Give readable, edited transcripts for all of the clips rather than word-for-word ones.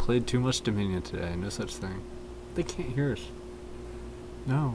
played too much Dominion today. No such thing. They can't hear us. No.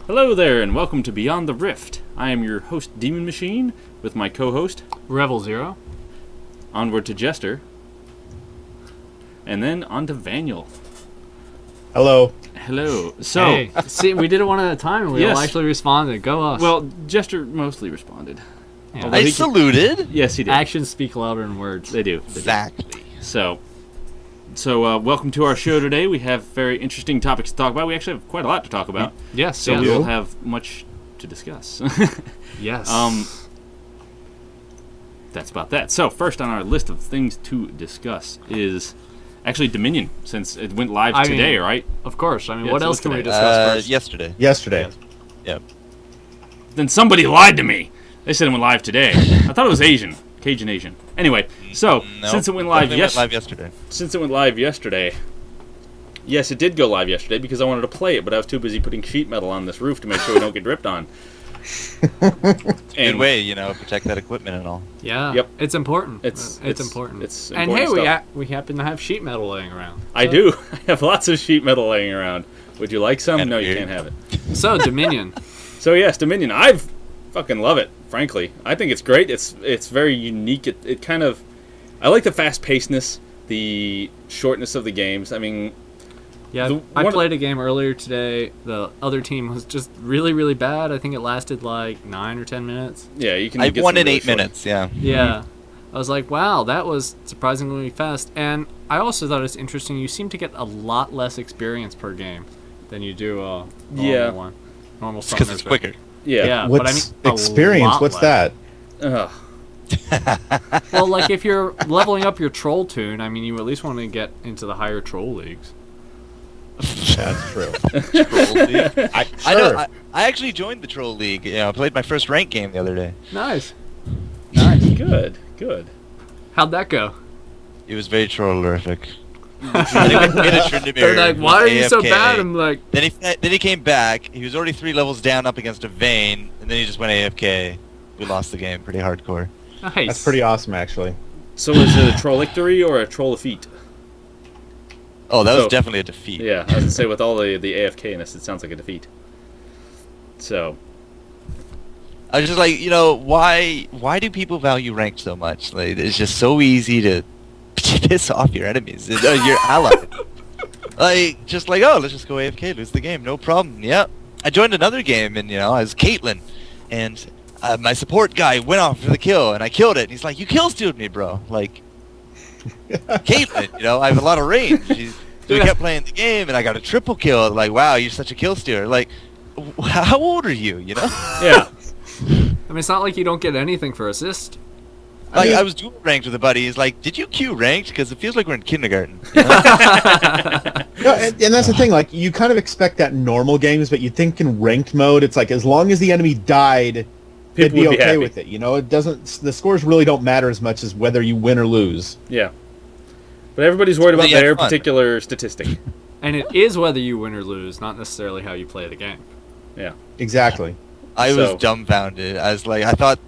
Hello there, and welcome to Beyond the Rift. I am your host, Demon Machine, with my co-host, Revel Zero. Onward to Jester, and then on to Vaniel. Hello. Hello. So, Hey, see, we did it one at a time, and we Yes. all actually responded. Go us. well, Jester mostly responded. Yeah. Although I he saluted. Yes, he did. Actions speak louder than words. They do. Exactly. So, welcome to our show today. We have very interesting topics to talk about. We actually have quite a lot to talk about. Yes, So yes. we will have much to discuss. Yes. That's about that. So first on our list of things to discuss is actually Dominion, since it went live I today, mean, right? Of course. I mean, Yeah, what so else can we today. discuss first? Yesterday. Yesterday. Yep. Then somebody lied to me. They said it went live today. I thought it was Asian, Cajun Asian. Anyway, so Nope. since it went live yesterday. since it went live yesterday, yes, it did go live yesterday because I wanted to play it, but I was too busy putting sheet metal on this roof to make sure we don't get dripped on. Good way, protect that equipment and all. Yeah. Yep. It's important. It's important. It's And important hey, stuff. we happen to have sheet metal laying around. I do. I have lots of sheet metal laying around. Would you like some? Kinda No, you weird. can't have it. So, Dominion. So yes, Dominion. I fucking love it. Frankly, I think it's great. It's very unique. It kind of, I like the fast pacedness, the shortness of the games. I mean, Yeah, I played a game earlier today. The other team was just really, really bad. I think it lasted like 9 or 10 minutes. yeah, you can. I get won some in really 8 short- minutes. Yeah. Yeah. I was like, wow, that was surprisingly fast. And I also thought it's interesting. You seem to get a lot less experience per game than you do a Yeah. normal one. Normal It's because summoners, it's but- quicker. Yeah. Yeah, What's but I mean, a experience? lot What's less. that? Ugh. Well, like if you're leveling up your troll tune, I mean, you at least want to get into the higher troll leagues. That's true. Troll League. I I know. I actually joined the Troll League. I played my first rank game the other day. Nice. Good. Good. How'd that go? It was very trollerific. They're They're like, why are you so bad? I'm like, Then he came back. He was already 3 levels down up against a Vayne, and then he just went AFK. We lost the game pretty hardcore. nice. That's pretty awesome, actually. So is it a trollictory or a troll defeat? Oh, that So- was definitely a defeat. Yeah, I was gonna say with all the AFK-ness, it sounds like a defeat. So I was just like, why do people value ranked so much? Like, it's just so easy to piss off your enemies, your ally. Just like, oh, let's just go AFK, lose the game, no problem. Yep. I joined another game, and I was Caitlyn, and my support guy went off for the kill, and I killed it. And he's like, you kill-stealed me, bro. Like, Caitlyn, I have a lot of range. So we kept playing the game, and I got a triple kill. Like, wow, you're such a kill stealer. Like, how old are you? yeah, I mean, it's not like you don't get anything for assist. Like, I was dual ranked with a buddy. He's like, did you queue ranked? Because it feels like we're in kindergarten. No, and that's the thing. Like, you kind of expect that in normal games, but you think in ranked mode, it's like as long as the enemy died, they'd people be would be okay happy. with it. It doesn't. The scores really don't matter as much as whether you win or lose. Yeah. But everybody's worried about Well, yeah, their fun. particular statistic. And it is whether you win or lose, not necessarily how you play the game. Yeah. Exactly. I was So- dumbfounded. I was like, I thought,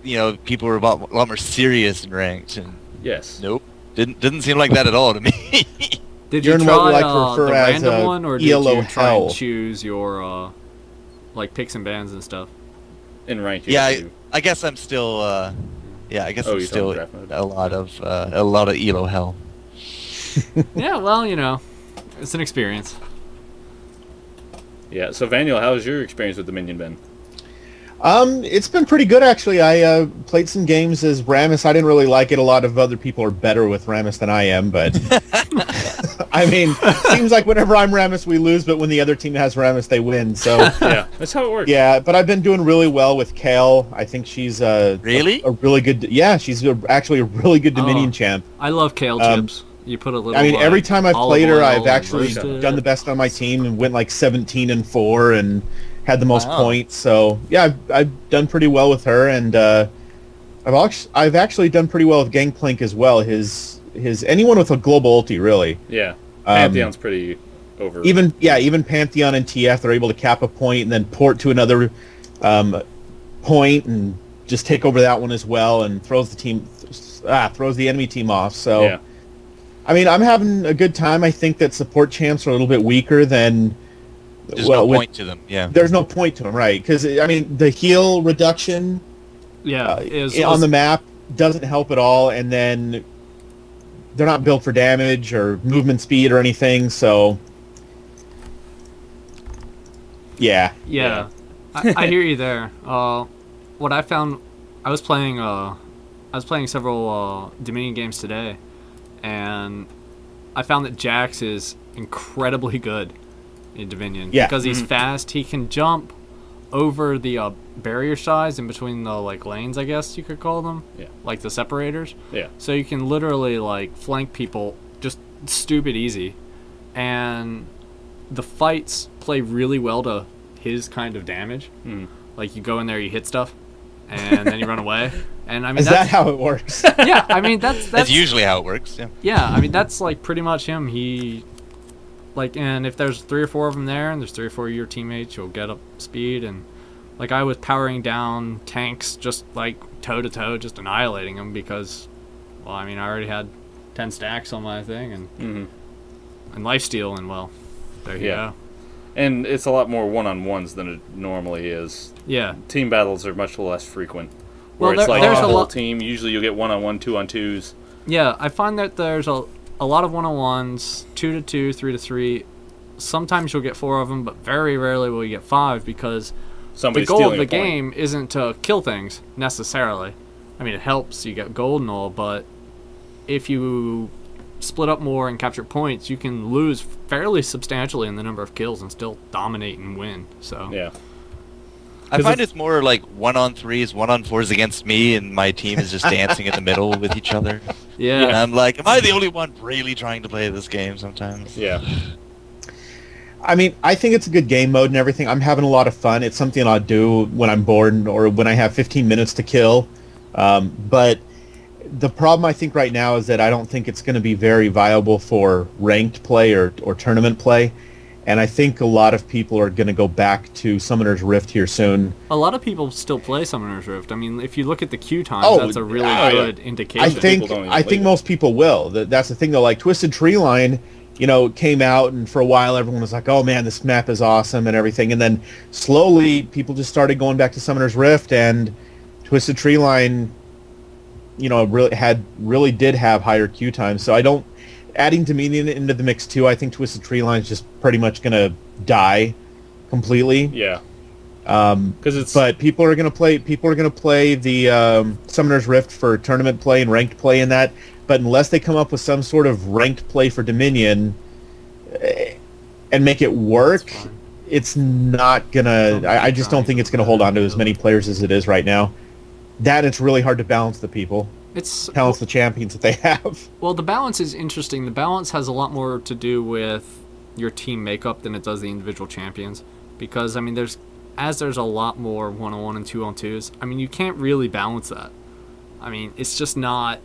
people were a lot more serious in ranked, and Yes. nope. Didn't seem like that at all to me. Did You're you in what try we like to refer the as, random one, or did ELO you try hell. and choose your like picks and bans and stuff? In rank. Yeah, I guess I'm still, I guess Oh, I'm you're still talking draft mode. a lot of ELO hell. Yeah, well, it's an experience. Yeah. So Vaniel, how's your experience with Dominion been? It's been pretty good actually. I played some games as Rammus. I didn't really like it. A lot of other people are better with Rammus than I am, but I mean, seems like whenever I'm Rammus, we lose, but when the other team has Rammus, they win. So Yeah, that's how it works. yeah, but I've been doing really well with Kale. I think she's Really? a really good. Yeah, she's actually a really good Dominion Oh. champ. I love kale chips. You put a little. I mean, every time I've olive played her, oil I've and actually roast it. done the best on my team and went like 17-4, and had the most Wow. points. So yeah, I've done pretty well with her, and I've actually done pretty well with Gangplank as well. His anyone with a global ulti really. Yeah. Pantheon's pretty over. Even Pantheon and TF, they're able to cap a point and then port to another point and just take over that one as well, and throws the enemy team off. So Yeah. I mean, I'm having a good time. I think that support champs are a little bit weaker than. There's no point to them. Yeah. There's no point to them, right? Because I mean, the heal reduction Yeah, on the map doesn't help at all, and then they're not built for damage or movement speed or anything. So, yeah. Yeah, I hear you there. What I found, I was playing several Dominion games today, and I found that Jax is incredibly good in Dominion. Yeah. Because he's fast, he can jump over the barrier size in between the lanes, I guess you could call them. Yeah. Like the separators. Yeah. So you can literally flank people just stupid easy, and the fights play really well to his kind of damage. Like you go in there, you hit stuff, and then you run away. And I mean, Is that how it works? yeah, I mean that's That's usually how it works. Yeah. yeah, I mean that's pretty much him. He and if there's 3 or 4 of them there, and there's 3 or 4 of your teammates, you'll get up speed. And I was powering down tanks just toe to toe, just annihilating them because, well, I mean I already had 10 stacks on my thing and lifesteal, and well, there you Yeah. go. And it's a lot more one-on-ones than it normally is. Yeah. Team battles are much less frequent. Well, Where it's there's a a whole lot. team. Usually you'll get one-on-one, two-on-twos. Yeah, I find that there's a lot of 1-on-1s, 2-2, 3-3. Sometimes you'll get 4 of them, but very rarely will you get 5 because Somebody's the goal of stealing the a point. game isn't to kill things necessarily. I mean, it helps, you get gold and all, but if you split up more and capture points, you can lose fairly substantially in the number of kills and still dominate and win. So Yeah. I 'Cause find it's- it's more like 1-on-3s, 1-on-4s against me, and my team is just dancing in the middle with each other. yeah, And I'm like, am I the only one really trying to play this game sometimes? Yeah. I mean, I think it's a good game mode and everything. I'm having a lot of fun. It's something I'll do when I'm bored or when I have 15 minutes to kill. But the problem I think right now is that I don't think it's going to be very viable for ranked play or tournament play. And I think a lot of people are going to go back to Summoner's Rift here soon. a lot of people still play Summoner's Rift. I mean, if you look at the queue times, Oh, that's a really yeah. good indication. I think people don't even leave it. most people will. That's the thing though. Like Twisted Tree Line, came out, and for a while everyone was like, "Oh man, this map is awesome" and everything. And then slowly people just started going back to Summoner's Rift, and Twisted Tree Line, really did have higher queue times. So I don't adding Dominion into the mix too. I think Twisted Tree Line is just pretty much gonna die completely. Yeah. Um, Because it's... but people are gonna play the Summoner's Rift for tournament play and ranked play in that. But unless they come up with some sort of ranked play for Dominion and make it work, That's fine. it's not gonna. I just don't think it's gonna hold on to as many players as it is right now. That it's really hard to balance the people, balance the champions that they have. Well, the balance is interesting. The balance has a lot more to do with your team makeup than it does the individual champions. Because, I mean, there's a lot more 1-on-1 and 2-on-2s, I mean, you can't really balance that. I mean, it's just not...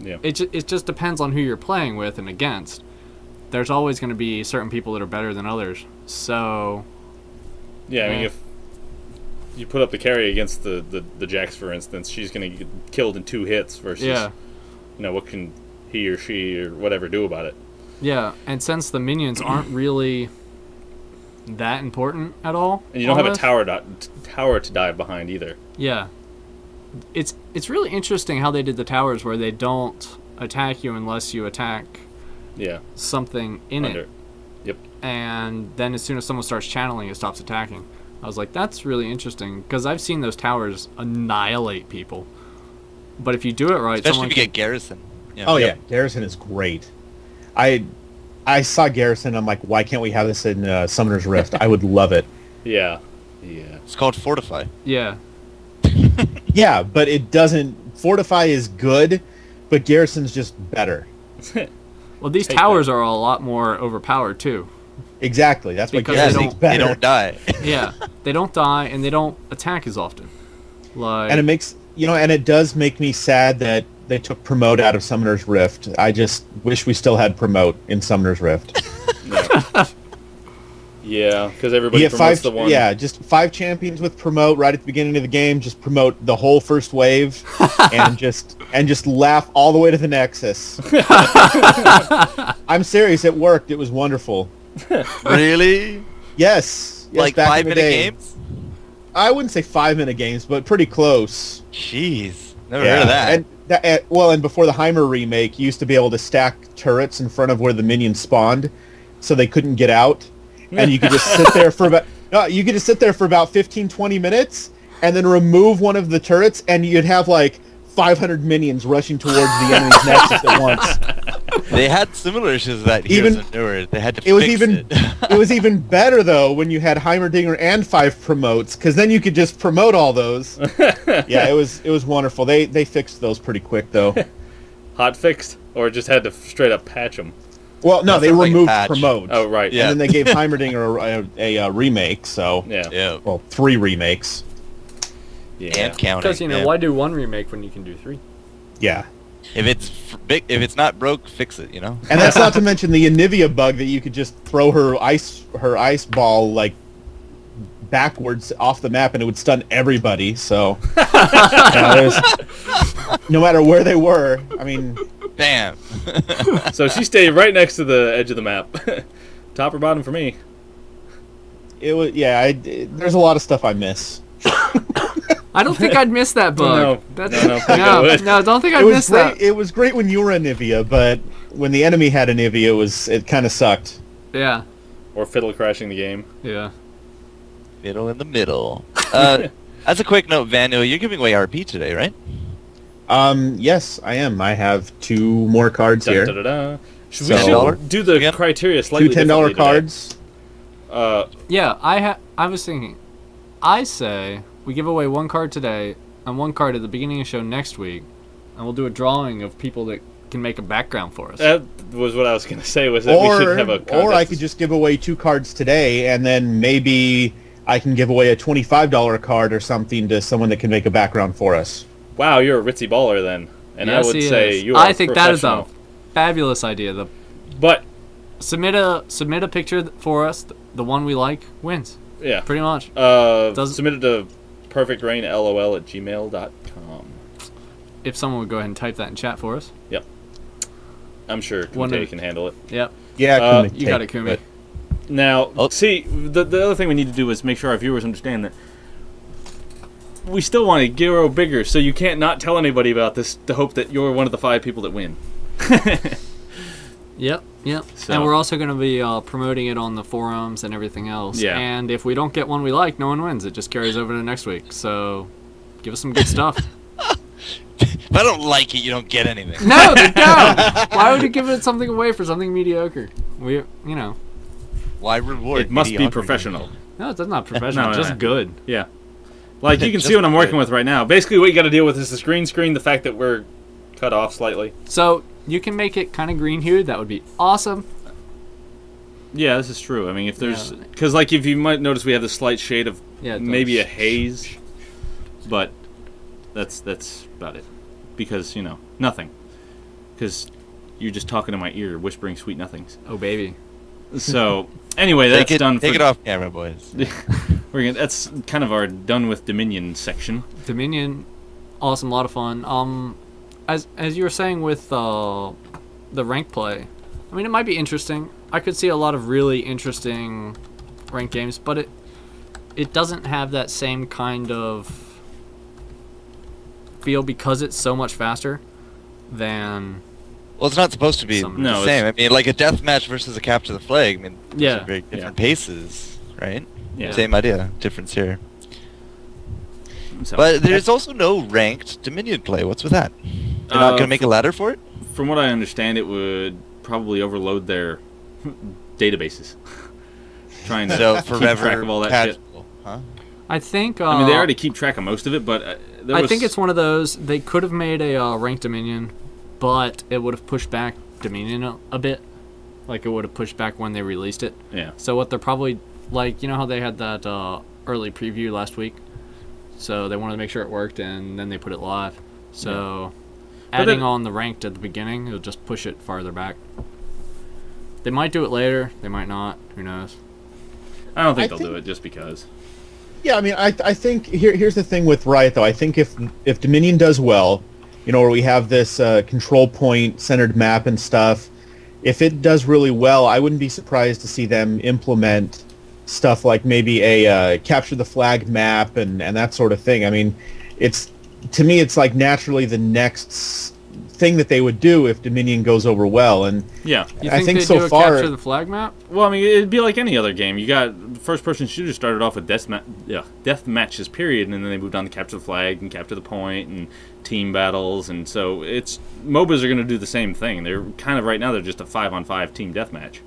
Yeah. It just depends on who you're playing with and against. There's always going to be certain people that are better than others. So... Yeah, I mean, Yeah. if you put up the carry against the Jax, for instance, she's going to get killed in 2 hits versus, Yeah. What can he or she or whatever do about it? Yeah, and since the minions aren't really that important at all... And you don't have a almost, tower to dive behind either. Yeah. It's really interesting how they did the towers where they don't attack you unless you attack Yeah. something in Under. it. Yep. And then as soon as someone starts channeling, it stops attacking. I was like, that's really interesting, because I've seen those towers annihilate people. But if you do it right, Especially someone if you can... get Garrison. Yeah. Oh Yep. yeah, Garrison is great. I saw Garrison. I'm like, why can't we have this in Summoner's Rift? I would love it. Yeah. Yeah. It's called Fortify. Yeah. Yeah, but it doesn't. Fortify is good, but Garrison's just better. Well, these Take towers are a lot more overpowered, too. Exactly. That's what Because Yeah, Garrus they makes they better. don't die. Yeah, they don't die and they don't attack as often. Like, And it makes and it does make me sad that they took Promote out of Summoner's Rift. I just wish we still had Promote in Summoner's Rift. Yeah, because everybody You promotes get the one. just 5 champions with Promote right at the beginning of the game. Just promote the whole first wave, and just laugh all the way to the Nexus. I'm serious. It worked. It was wonderful. Really? Yes. Like back in the 5-minute day. games? I wouldn't say 5-minute games, but pretty close. Jeez, never heard of that. And before the Heimer remake, you used to be able to stack turrets in front of where the minions spawned, so they couldn't get out, and you could just sit there for about 15, 20 minutes, and then remove one of the turrets, and you'd have like 500 minions rushing towards the enemy's nexus at once. They had similar issues to that Heroes of Newer. They had to It was fix even it. it was even better though when you had Heimerdinger and 5 promotes, because then you could just promote all those. Yeah, it was wonderful. They fixed those pretty quick though. Hot fixed, or just had to straight up patch them. Well, no, That they sounds like a removed patch. promote. Oh right. Yeah. And then they gave Heimerdinger a remake. So Yeah. Yeah, well, 3 remakes. Yeah. and counting. because yeah. why do 1 remake when you can do 3? Yeah. If it's not broke, fix it. You know. And that's not to mention the Anivia bug that you could just throw her ice ball like backwards off the map and it would stun everybody. So no matter where they were, I mean, Damn. So she stayed right next to the edge of the map. Top or bottom for me. it was there's a lot of stuff I miss. I don't think I'd miss that bug. No, That's, no, I think I would. no, don't think I'd It was miss great. that. It was great when you were Anivia, but when the enemy had Anivia, it kind of sucked. Yeah, Or fiddle crashing the game. yeah. Middle in the middle. As a quick note, Vanu, you're giving away RP today, right? Yes, I am. I have 2 more cards Dun, here. dun, dun, dun. Should So- we do the Yep. criteria 2 slightly $10 differently today? cards. Yeah, I was thinking, I say we give away 1 card today and 1 card at the beginning of the show next week, and we'll do a drawing of people that can make a background for us. That was what I was going to say, was that we should have a contest. Or I could just give away 2 cards today, and then maybe I can give away a $25 card or something to someone that can make a background for us. Wow, you're a ritzy baller then. And Yes, I would he say is. you are I think that is a professional. fabulous idea. But, Submit a picture for us. The one we like wins. yeah. Pretty much. Submit it to perfectrainlol@gmail.com. If someone would go ahead and type that in chat for us. Yep. I'm sure One Kumite of- can handle it. Yep. Yeah, Kumi, You got it, take Kumi. it. Now, Oh. see, the other thing we need to do is make sure our viewers understand that we still want to grow bigger, so you can't not tell anybody about this to hope that you're one of the 5 people that win. Yep. So- And we're also going to be promoting it on the forums and everything else. Yeah. And if we don't get one we like, no one wins. It just carries over to next week. So give us some good stuff. If I don't like it, you don't get anything. No, they don't. Why would you give it something away for something mediocre? Why reward? It must be mediocrity? professional. No, that's not professional. No, just no. good. Yeah. Like, you can see Just what I'm working good. with right now. Basically, what you got to deal with is the screen, the fact that we're cut off slightly. So you can make it kind of green hued. That would be awesome. Yeah, this is true. I mean, if there's... Yeah. Because, like, if you might notice, we have this slight shade of Yeah, it maybe does. a haze. But that's about it. Because, nothing. Because you're just talking in my ear, whispering sweet nothings. Oh baby. So, anyway, that's Take it, done take for... it off camera, boys. That's kind of our done with Dominion section. Dominion, awesome, a lot of fun. As you were saying with the rank play, I mean, it might be interesting. I could see a lot of really interesting ranked games, but it doesn't have that same kind of feel because it's so much faster than Well, it's not supposed to be Some- No, the same. I mean, like a death match versus a capture the flag. I mean, those Yeah. are very different paces, right? Yeah. Same idea, difference here. So, But there's also no ranked Dominion play. What's with that? They're not going to make a ladder for it? from what I understand, it would probably overload their databases. Trying to So keep forever track of all that shit. casual, huh? I think. I mean, they already keep track of most of it, but I think it's one of those. They could have made a ranked Dominion, but it would have pushed back Dominion a bit. Like it would have pushed back when they released it. Yeah. So what they're probably like, you know how they had that early preview last week, so they wanted to make sure it worked, and then they put it live. So adding on the ranked at the beginning, it'll just push it farther back. They might do it later. They might not. Who knows? I don't think they'll do it just because. Yeah, I mean, I think here's the thing with Riot though. I think if Dominion does well, you know, where we have this control point centered map and stuff, if it does really well, I wouldn't be surprised to see them implement stuff like maybe a capture the flag map and that sort of thing. I mean, to me it's like naturally the next thing that they would do if Dominion goes over well. And yeah, you I think they'd so do a far capture the flag map. Well, I mean, it'd be like any other game. You got first-person shooters started off with death matches, period, and then they moved on to capture the flag and capture the point and team battles, and so MOBAs are going to do the same thing. They're kind of right now they're just a 5-on-5 team deathmatch.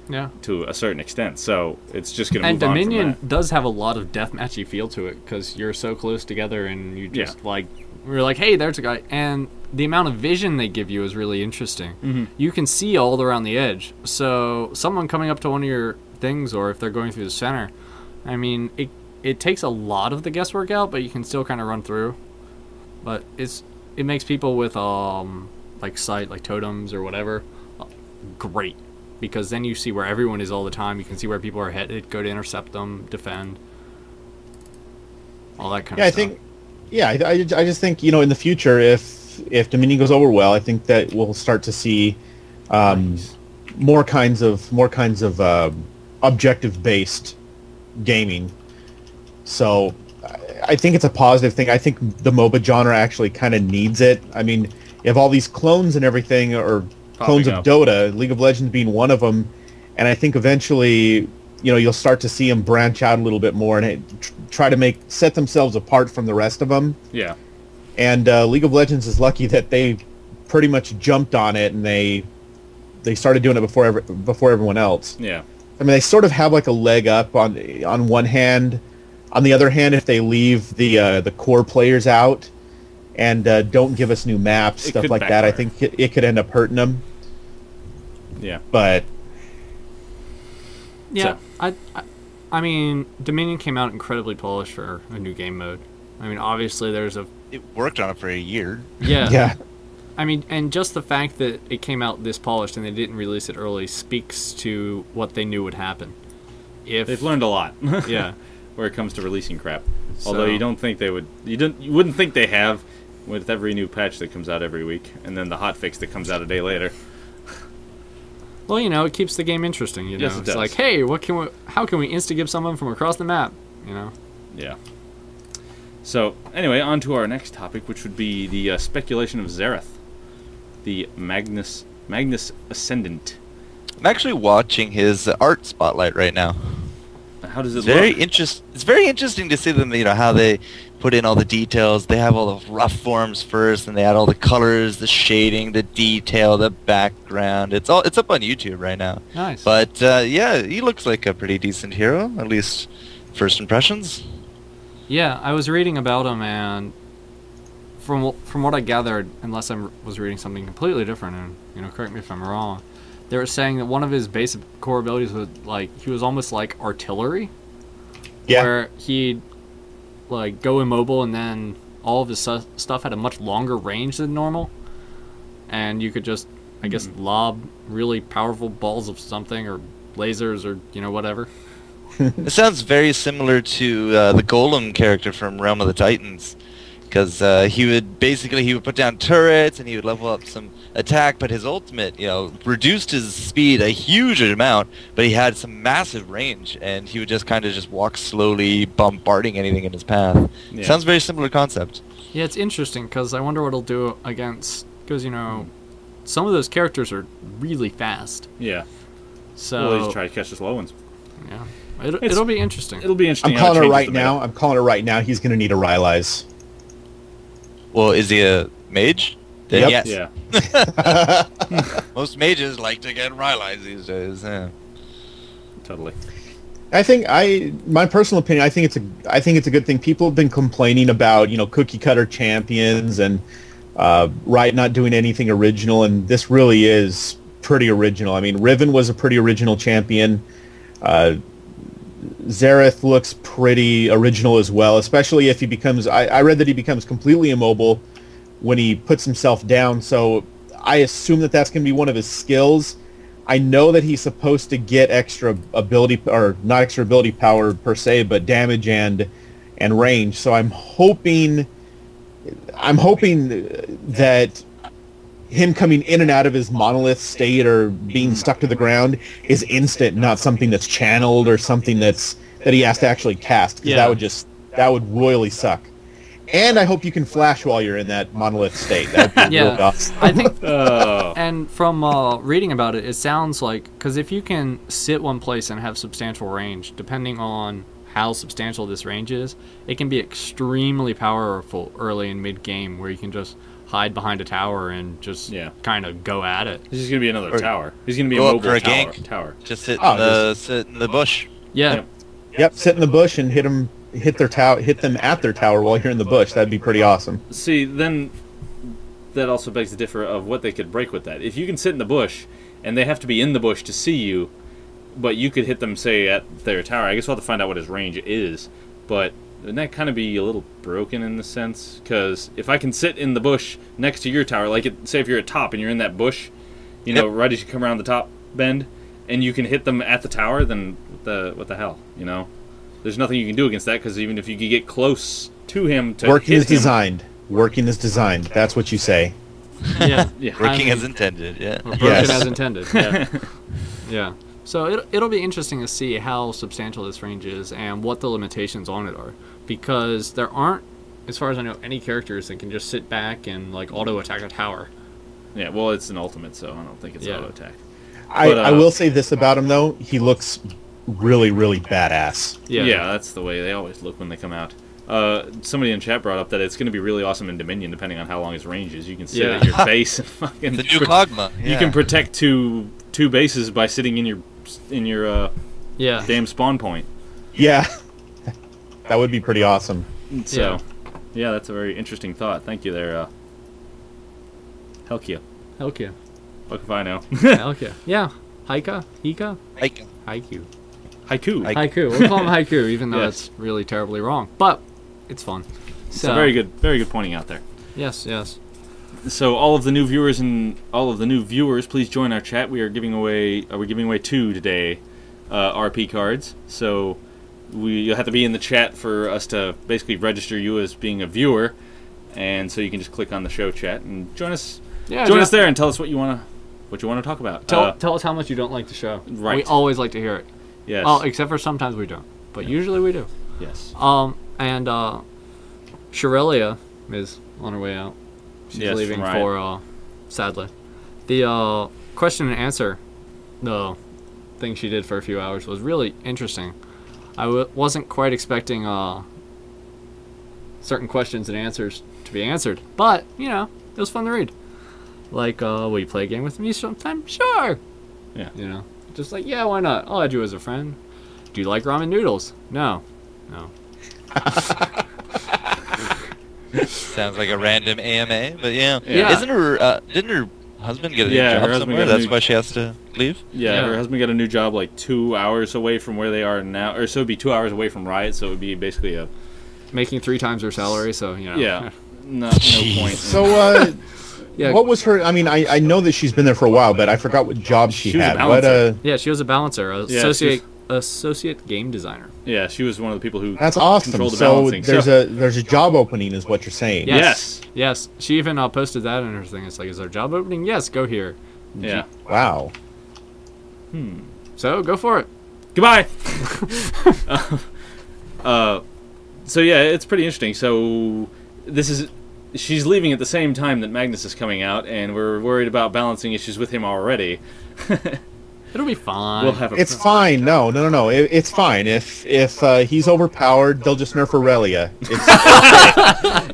Yeah, to a certain extent. So it's just going to and move on from Dominion that. does have a lot of deathmatchy feel to it because you're so close together and you just we're like, hey, there's a guy, and the amount of vision they give you is really interesting. Mm-hmm. You can see all around the edge. So someone coming up to one of your things, or if they're going through the center, I mean, it takes a lot of the guesswork out, but you can still kind of run through. But it makes people with like sight, like totems or whatever, great, because then you see where everyone is all the time. You can see where people are headed, go to intercept them, defend, all that kind of stuff. I just think, you know, in the future, if Dominion goes over well, I think that we'll start to see more kinds of objective-based gaming. So I think it's a positive thing. I think the MOBA genre actually kind of needs it. I mean, you have all these clones and everything, or clones of Dota, League of Legends being one of them, and I think eventually, you know, you'll start to see them branch out a little bit more and try to set themselves apart from the rest of them. Yeah. And League of Legends is lucky that they pretty much jumped on it and they started doing it before everyone else. Yeah. I mean, they sort of have like a leg up on one hand. On the other hand, if they leave the core players out and don't give us new maps, stuff like that, I think it could end up hurting them. Yeah. But yeah, so. I mean, Dominion came out incredibly polished for a new game mode. I mean, obviously it worked on it for a year. Yeah. Yeah. I mean, and just the fact that it came out this polished and they didn't release it early speaks to what they knew would happen. They've learned a lot. Yeah. Where it comes to releasing crap. Although you don't think they would, you wouldn't think they have with every new patch that comes out every week, and then the hotfix that comes out a day later. Well, you know, it keeps the game interesting. You know, yes, it does. It's like, hey, how can we insta-give someone from across the map? You know. Yeah. So anyway, on to our next topic, which would be the speculation of Xerath, the Magnus Ascendant. I'm actually watching his art spotlight right now. How does it look? It's very interesting to see them, you know, how they put in all the details. They have all the rough forms first, and they add all the colors, the shading, the detail, the background. It's up on YouTube right now. Nice. But yeah, he looks like a pretty decent hero, at least first impressions. Yeah, I was reading about him, and from what I gathered, unless I was reading something completely different, and you know, correct me if I'm wrong, they were saying that one of his basic core abilities was he was almost like artillery. Yeah. Where he'd like go immobile, and then all of his stuff had a much longer range than normal, and you could just, I guess, lob really powerful balls of something or lasers or you know whatever. It sounds very similar to the Golem character from Realm of the Titans, because he would put down turrets and he would level up some attack, but his ultimate, you know, reduced his speed a huge amount, but he had some massive range, and he would just kind of walk slowly, bombarding anything in his path. Yeah. Sounds very similar concept. Yeah, it's interesting because I wonder what it'll do against, because you know, some of those characters are really fast. Yeah. So we'll just try to catch the slow ones. Yeah. It'll be interesting. It'll be interesting. I'm calling it right now. He's going to need a Rylai's. Well, is he a mage? Then yep. Yes. Yeah. Most mages like to get Rylai's these days. Yeah. Totally. My personal opinion, I think it's a good thing. People have been complaining about, you know, cookie cutter champions and Riot not doing anything original, and this really is pretty original. I mean, Riven was a pretty original champion. Xerath looks pretty original as well, especially if he becomes... I read that he becomes completely immobile when he puts himself down, so I assume that that's going to be one of his skills. I know that he's supposed to get extra ability, or not extra ability power per se, but damage and range. So I'm hoping that him coming in and out of his monolith state or being stuck to the ground is instant, not something that's channeled or something that he has to actually cast, because that would royally suck. And I hope you can flash while you're in that monolith state. That would be really awesome. I think, and from reading about it, it sounds like, because if you can sit one place and have substantial range, depending on how substantial this range is, it can be extremely powerful early and mid-game, where you can just hide behind a tower and just kind of go at it. He's going to be another tower. He's going to be a mobile tower. Just sit in the bush. Yeah. Yep, sit in the bush and hit them at their tower while you're in the bush. That'd be pretty awesome. See, then that also begs the differ of what they could break with that. If you can sit in the bush and they have to be in the bush to see you, but you could hit them, say, at their tower. I guess we'll have to find out what his range is, but wouldn't that kind of be a little broken in the sense? Because if I can sit in the bush next to your tower, like say if you're at top and you're in that bush, you know, right as you come around the top bend, and you can hit them at the tower, then what the hell, you know? There's nothing you can do against that, because even if you could get close to him to Working hit is designed. Working is designed. That's what you say. Yeah. Working as intended, Or broken as intended, yeah. Yeah. So it'll be interesting to see how substantial this range is and what the limitations on it are. Because there aren't, as far as I know, any characters that can just sit back and like auto-attack a tower. Yeah, well, it's an ultimate, so I don't think it's auto-attack. I will say this about him, though. He looks really, really badass. Yeah, that's the way they always look when they come out. Somebody in chat brought up that it's going to be really awesome in Dominion, depending on how long his range is. You can sit at your base and fucking... The new Kog'Maw. You can protect two bases by sitting in your damn spawn point. Yeah. That would be pretty awesome. So, yeah, that's a very interesting thought. Thank you there, Helkia. Fuck if I know. Helkia. Yeah. Haiku. Haiku. We'll call him Haiku, even though that's really terribly wrong. But it's fun. So very good pointing out there. Yes. So all of the new viewers, please join our chat. We're giving away 2 today, RP cards. So you'll have to be in the chat for us to basically register you as being a viewer, and so you can just click on the show chat and join us. Yeah, join us there and tell us what you want to talk about. Tell us how much you don't like the show. Right. We always like to hear it. Yes. Oh, except for sometimes we don't, but usually we do. Yes. And Shirelia is on her way out. She's leaving for sadly. The question and answer, the thing she did for a few hours was really interesting. I wasn't quite expecting certain questions and answers to be answered, but you know, it was fun to read. Like, will you play a game with me sometime? Sure. Yeah. You know, just like, yeah, why not? I'll add you as a friend. Do you like ramen noodles? No. Sounds like a random AMA, but yeah. Yeah. Didn't her husband get a new job somewhere? That's why she has to leave? Yeah, her husband got a new job like 2 hours away from where they are now, or so it'd be 2 hours away from Riot, so it would be basically making 3 times her salary, so, you know. Yeah. No point. So, what was her... I mean, I know that she's been there for a while, but I forgot what job she had. Yeah, she was a balancer, associate game designer. Yeah, she was one of the people who That's awesome. Controlled the so balancing. there's a job opening, is what you're saying. Yes. She even posted that in her thing. It's like, is there a job opening? Yes, go here. Yeah. Wow. So go for it. Goodbye. So yeah, it's pretty interesting. So she's leaving at the same time that Magnus is coming out, and we're worried about balancing issues with him already. It'll be fine. We'll have it's fine. No. It's fine. If he's overpowered, they'll just nerf Aurelia.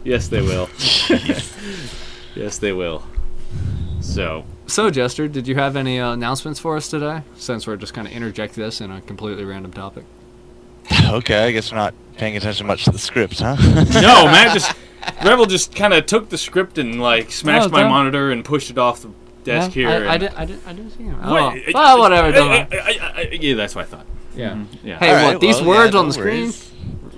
Yes, they will. Yes, they will. So, Jester, did you have any announcements for us today? Since we're just kind of interject this in a completely random topic. Okay, I guess we're not paying attention much to the script, huh? No, man, Rebel just kind of took the script and like smashed my monitor and pushed it off desk Yeah, here. I didn't see him. Oh, well, whatever. Don't matter. Yeah, that's what I thought. Yeah. Yeah. Hey, All what? right, These well, words yeah, on no the screen? worries.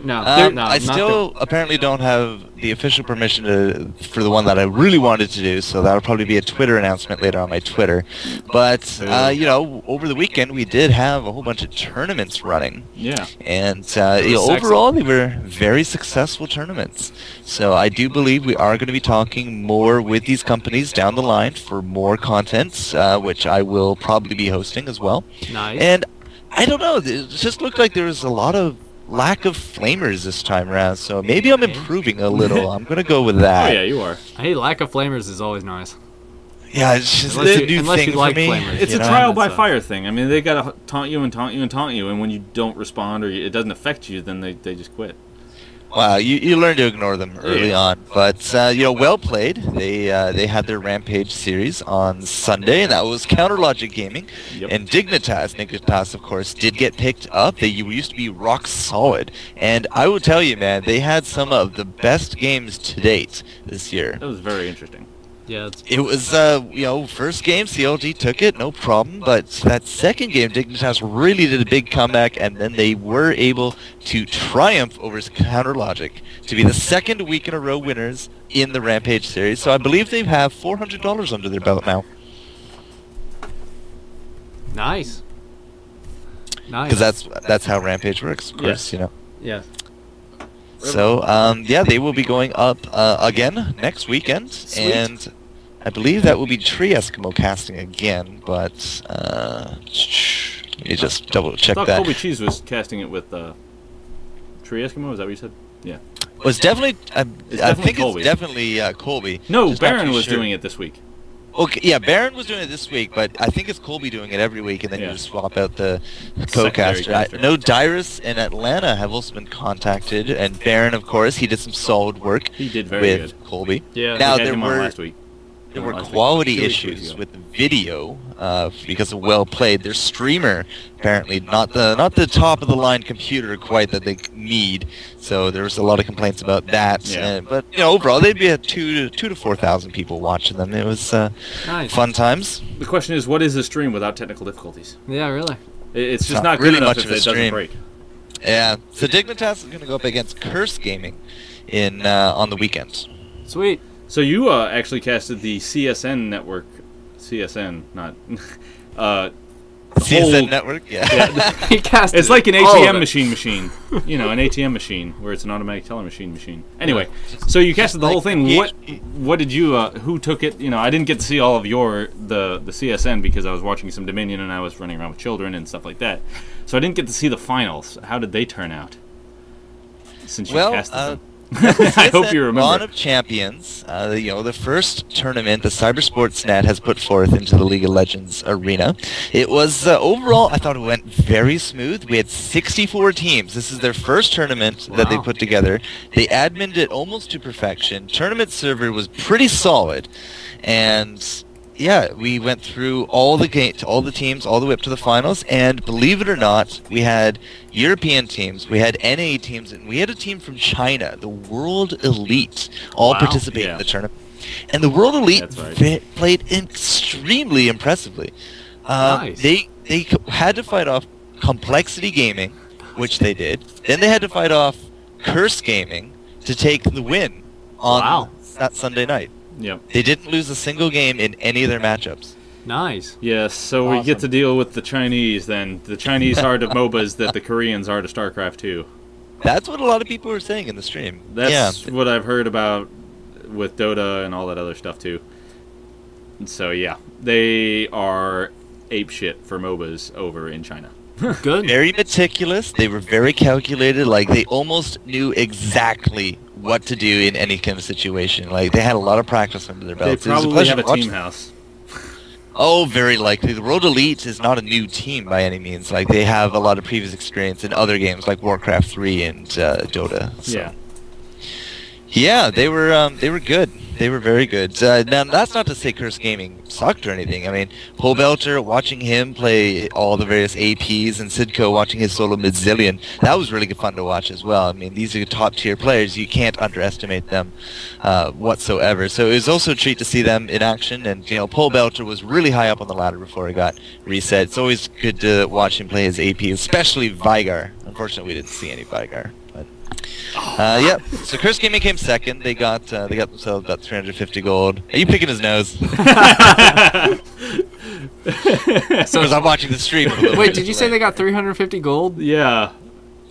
No, I not still apparently don't have the official permission for the one that I really wanted to do, so that'll probably be a Twitter announcement later on my Twitter. But, you know, over the weekend we did have a whole bunch of tournaments running. Yeah. And you know, overall, they were very successful tournaments. So I do believe we are going to be talking more with these companies down the line for more content, which I will probably be hosting as well. Nice. And I don't know, it just looked like there was a lot of lack of flamers this time around, so maybe I'm improving a little. I'm going to go with Oh that. yeah, you are. Hey, lack of flamers is always nice. Yeah, it's just Unless a you- new unless thing you like for me. flamers. It's You a know, trial by it's a- fire thing. I mean, they gotta taunt you and taunt you and taunt you, and when you don't respond or it doesn't affect you, then they just quit. Wow, you learn to ignore them early Yeah. on. But, you know, well played. They had their Rampage series on Sunday, and that was Counter Logic Gaming. Yep. And Dignitas, of course, did get picked up. They used to be rock solid. And I will tell you, man, they had some of the best games to date this year. That was very interesting. Yeah, it's It was, you know, first game, CLG took it, no problem, but that second game, Dignitas really did a big comeback, and then they were able to triumph over Counter Logic to be the second week in a row winners in the Rampage series. So I believe they have $400 under their belt now. nice. Nice. Because that's how Rampage works, of course, Yes. you know. Yeah. So, yeah, they will be going up again next weekend, Sweet. and I believe that will be Tree Eskimo casting again, but let me just double I check thought that. Colby Cheese was casting it with Tree Eskimo. Is that what you said? Yeah. It was definitely, I definitely think Colby. it's definitely Colby. No, Just not Baron too was sure. doing it this week. Okay, yeah, Baron was doing it this week, but I think it's Colby doing it every week, and then Yeah. you just swap out the Secondary co-caster. I caster. know Dyrus in Atlanta have also been contacted, and Baron, of course, he did some solid work He did very with good. Colby. Yeah. Now, We had there him on were- last week. There Not were last week, quality 2 weeks issues ago. with the video because of Well Played. Their streamer apparently not the top of the line computer quite that they need. So there was a lot of complaints about that. Yeah. But you know, overall, they'd be at 2,000 to 4,000 people watching them. It was Nice. fun times. The question is, what is a stream without technical difficulties? Yeah, really. It's just not not good really enough much if of a it doesn't stream. break. Yeah. So Dignitas is going to go up against Curse Gaming in on the weekend. Sweet. So you actually casted the CSN network. CSN, not. CSN whole- Network. Yeah. He casted It's like an all of ATM it. machine. You know, an ATM machine where it's an automatic teller machine. Anyway, so you casted the whole thing. What did you? Who took it? You know, I didn't get to see all of the CSN because I was watching some Dominion and I was running around with children and stuff like that. So I didn't get to see the finals. How did they turn out? Since you Well, casted them. I hope you Dawn remember. of Champions, you know, the first tournament the CyberSportsNet has put forth into the League of Legends arena. It was, overall, I thought it went very smooth. We had 64 teams. This is their first tournament that they Wow. put together. They adminned it almost to perfection. Tournament server was pretty solid. And yeah, we went through all the teams, all the way up to the finals, and believe it or not, we had European teams, we had NA teams, and we had a team from China, the World Elite, all Wow, participate yeah. in the tournament. And the World Elite That's right. played extremely impressively. Nice. They had to fight off Complexity Gaming, which they did. Then they had to fight off Curse Gaming to take the win on Wow. that Sunday night. Yep. They didn't lose a single game in any of their matchups. Nice. Yes, so we get to Awesome. deal with the Chinese then. The Chinese are to MOBAs that the Koreans are to StarCraft 2. That's what a lot of people were saying in the stream. That's yeah. what I've heard about with Dota and all that other stuff too. And so yeah, they are apeshit for MOBAs over in China. Good. Very meticulous. They were very calculated. Like, they almost knew exactly what to do in any kind of situation. Like, they had a lot of practice under their They belts. It was probably pleasure have a to watch team them. house. Oh, very likely. The World Elite is not a new team by any means. Like, they have a lot of previous experience in other games like Warcraft 3 and Dota. So. Yeah. Yeah, they were good. They were very good. Now, that's not to say Curse Gaming sucked or anything. I mean, Paul Belter, watching him play all the various APs, and Sidco watching his solo mid-zillion, that was really fun to watch as well. I mean, these are top-tier players. You can't underestimate them whatsoever. So it was also a treat to see them in action, and, you know, Paul Belter was really high up on the ladder before he got reset. It's always good to watch him play his AP, especially Vigar. Unfortunately, we didn't see any Vigar. Yeah, so Curse Gaming came second. They got themselves about 350 gold. Are you picking his nose? So as I'm watching the stream. Wait, did you say they got 350 gold? Yeah.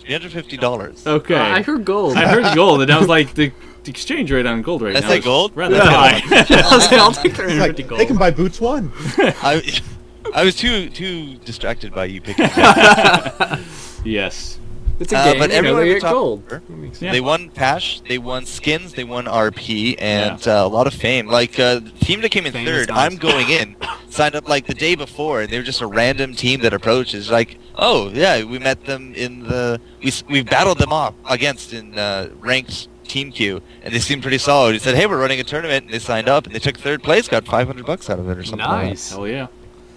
$350. Okay. I heard gold. I heard gold, and I was like, the exchange rate on gold right Did I now say is gold? rather high. I was like, I'll take It's 350 like, gold. they can buy boots one. I was too distracted by you picking. It. Yes. It's a game, but you know, everyone they at get the top- gold. Yeah. They won Pash, they won Skins, they won RP, and a lot of fame. Like, the team that came in Fame is third, nice. I'm going in, signed up like the day before, and they were just a random team that approaches. Like, oh, yeah, we met them in the... We battled them off against in ranked team queue, and they seemed pretty solid. He said, hey, we're running a tournament, and they signed up, and they took third place, got $500 out of it or something like that. Nice. Hell yeah.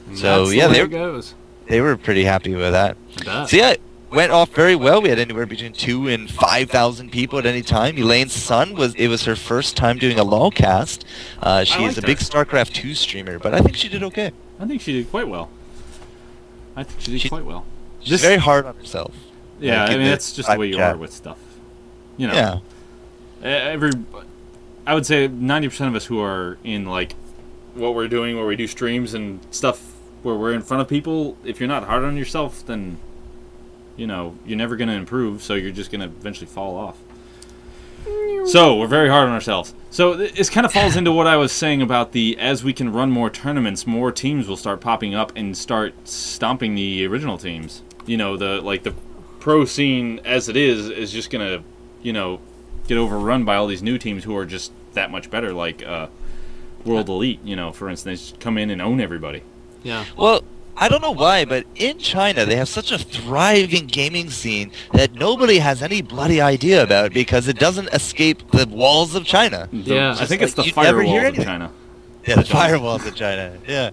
And So, that's yeah, the way they- it goes. They were pretty happy with that. I bet. So yeah, went off very well. We had anywhere between 2,000 and 5,000 people at any time. Elaine's son was her first time doing a LOLcast. She is liked a big her. StarCraft 2 streamer, but I think she did okay. I think she did quite well. She- Quite well. She's very hard on herself. Yeah, Like, I mean, in the that's just the way you chat. are with stuff. You know. Yeah. I would say 90% of us who are in, like, what we're doing, where we do streams and stuff, where we're in front of people, if you're not hard on yourself, then, you know, you're never going to improve, so you're just going to eventually fall off. So, we're very hard on ourselves. So, it kind of falls into what I was saying about as we can run more tournaments, more teams will start popping up and start stomping the original teams. You know, the pro scene as it is just going to, you know, get overrun by all these new teams who are just that much better, like World Elite, you know, for instance, come in and own everybody. Yeah. Well, I don't know why, but in China they have such a thriving gaming scene that nobody has any bloody idea about because it doesn't escape the walls of China. Yeah. I think like, it's the you never hear firewalls of anything. China. Yeah, the firewalls of China. Yeah.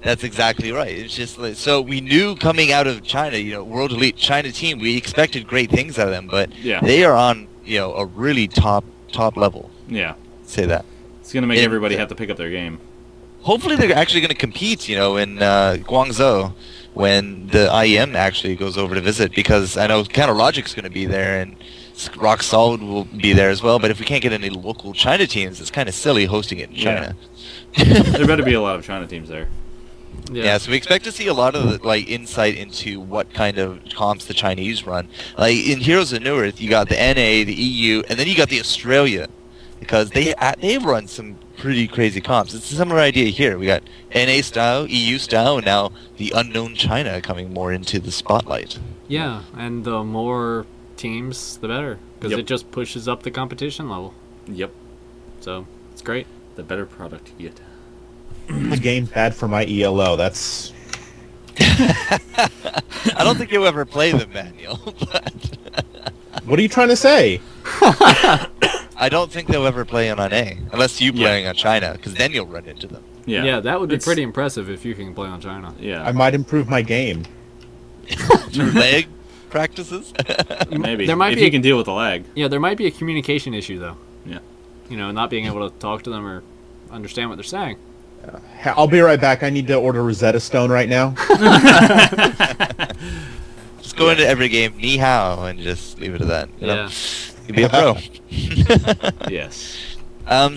That's exactly right. It's just like, so we knew coming out of China, you know, World Elite China team, we expected great things out of them, but Yeah. they are on, you know, a really top level. Yeah. Say that. It's going to make And- everybody have to pick up their game. Hopefully they're actually going to compete, you know, in Guangzhou when the IEM actually goes over to visit, because I know Counter Logic's going to be there and Rock Solid will be there as well, but if we can't get any local China teams, it's kind of silly hosting it in China. There better be a lot of China teams there. Yeah, so we expect to see a lot of like insight into what kind of comps the Chinese run. Like in Heroes of New Earth, you got the NA, the EU, and then you got the Australia, because they run some pretty crazy comps. It's a similar idea here. We got NA style, EU style, and now the unknown China coming more into the spotlight. Yeah, and the more teams, the better, because Yep. it just pushes up the competition level. Yep. So it's great. The better product you get. The game's bad for my ELO. That's I don't think you'll ever play them, Manuel, but what are you trying to say? I don't think they'll ever play on NA unless you playing on China, because then you'll run into them. Yeah. Yeah, that would be It's- pretty impressive if you can play on China. Yeah. I might improve my game. Through leg practices. Maybe. There might if be you a- can deal with the lag. Yeah, there might be a communication issue though. Yeah. You know, not being able to talk to them or understand what they're saying. I'll be right back. I need to order Rosetta Stone right now. Just go into every game, ni hao, and just leave it at that. You know? Yeah. You'll be a pro. Yes.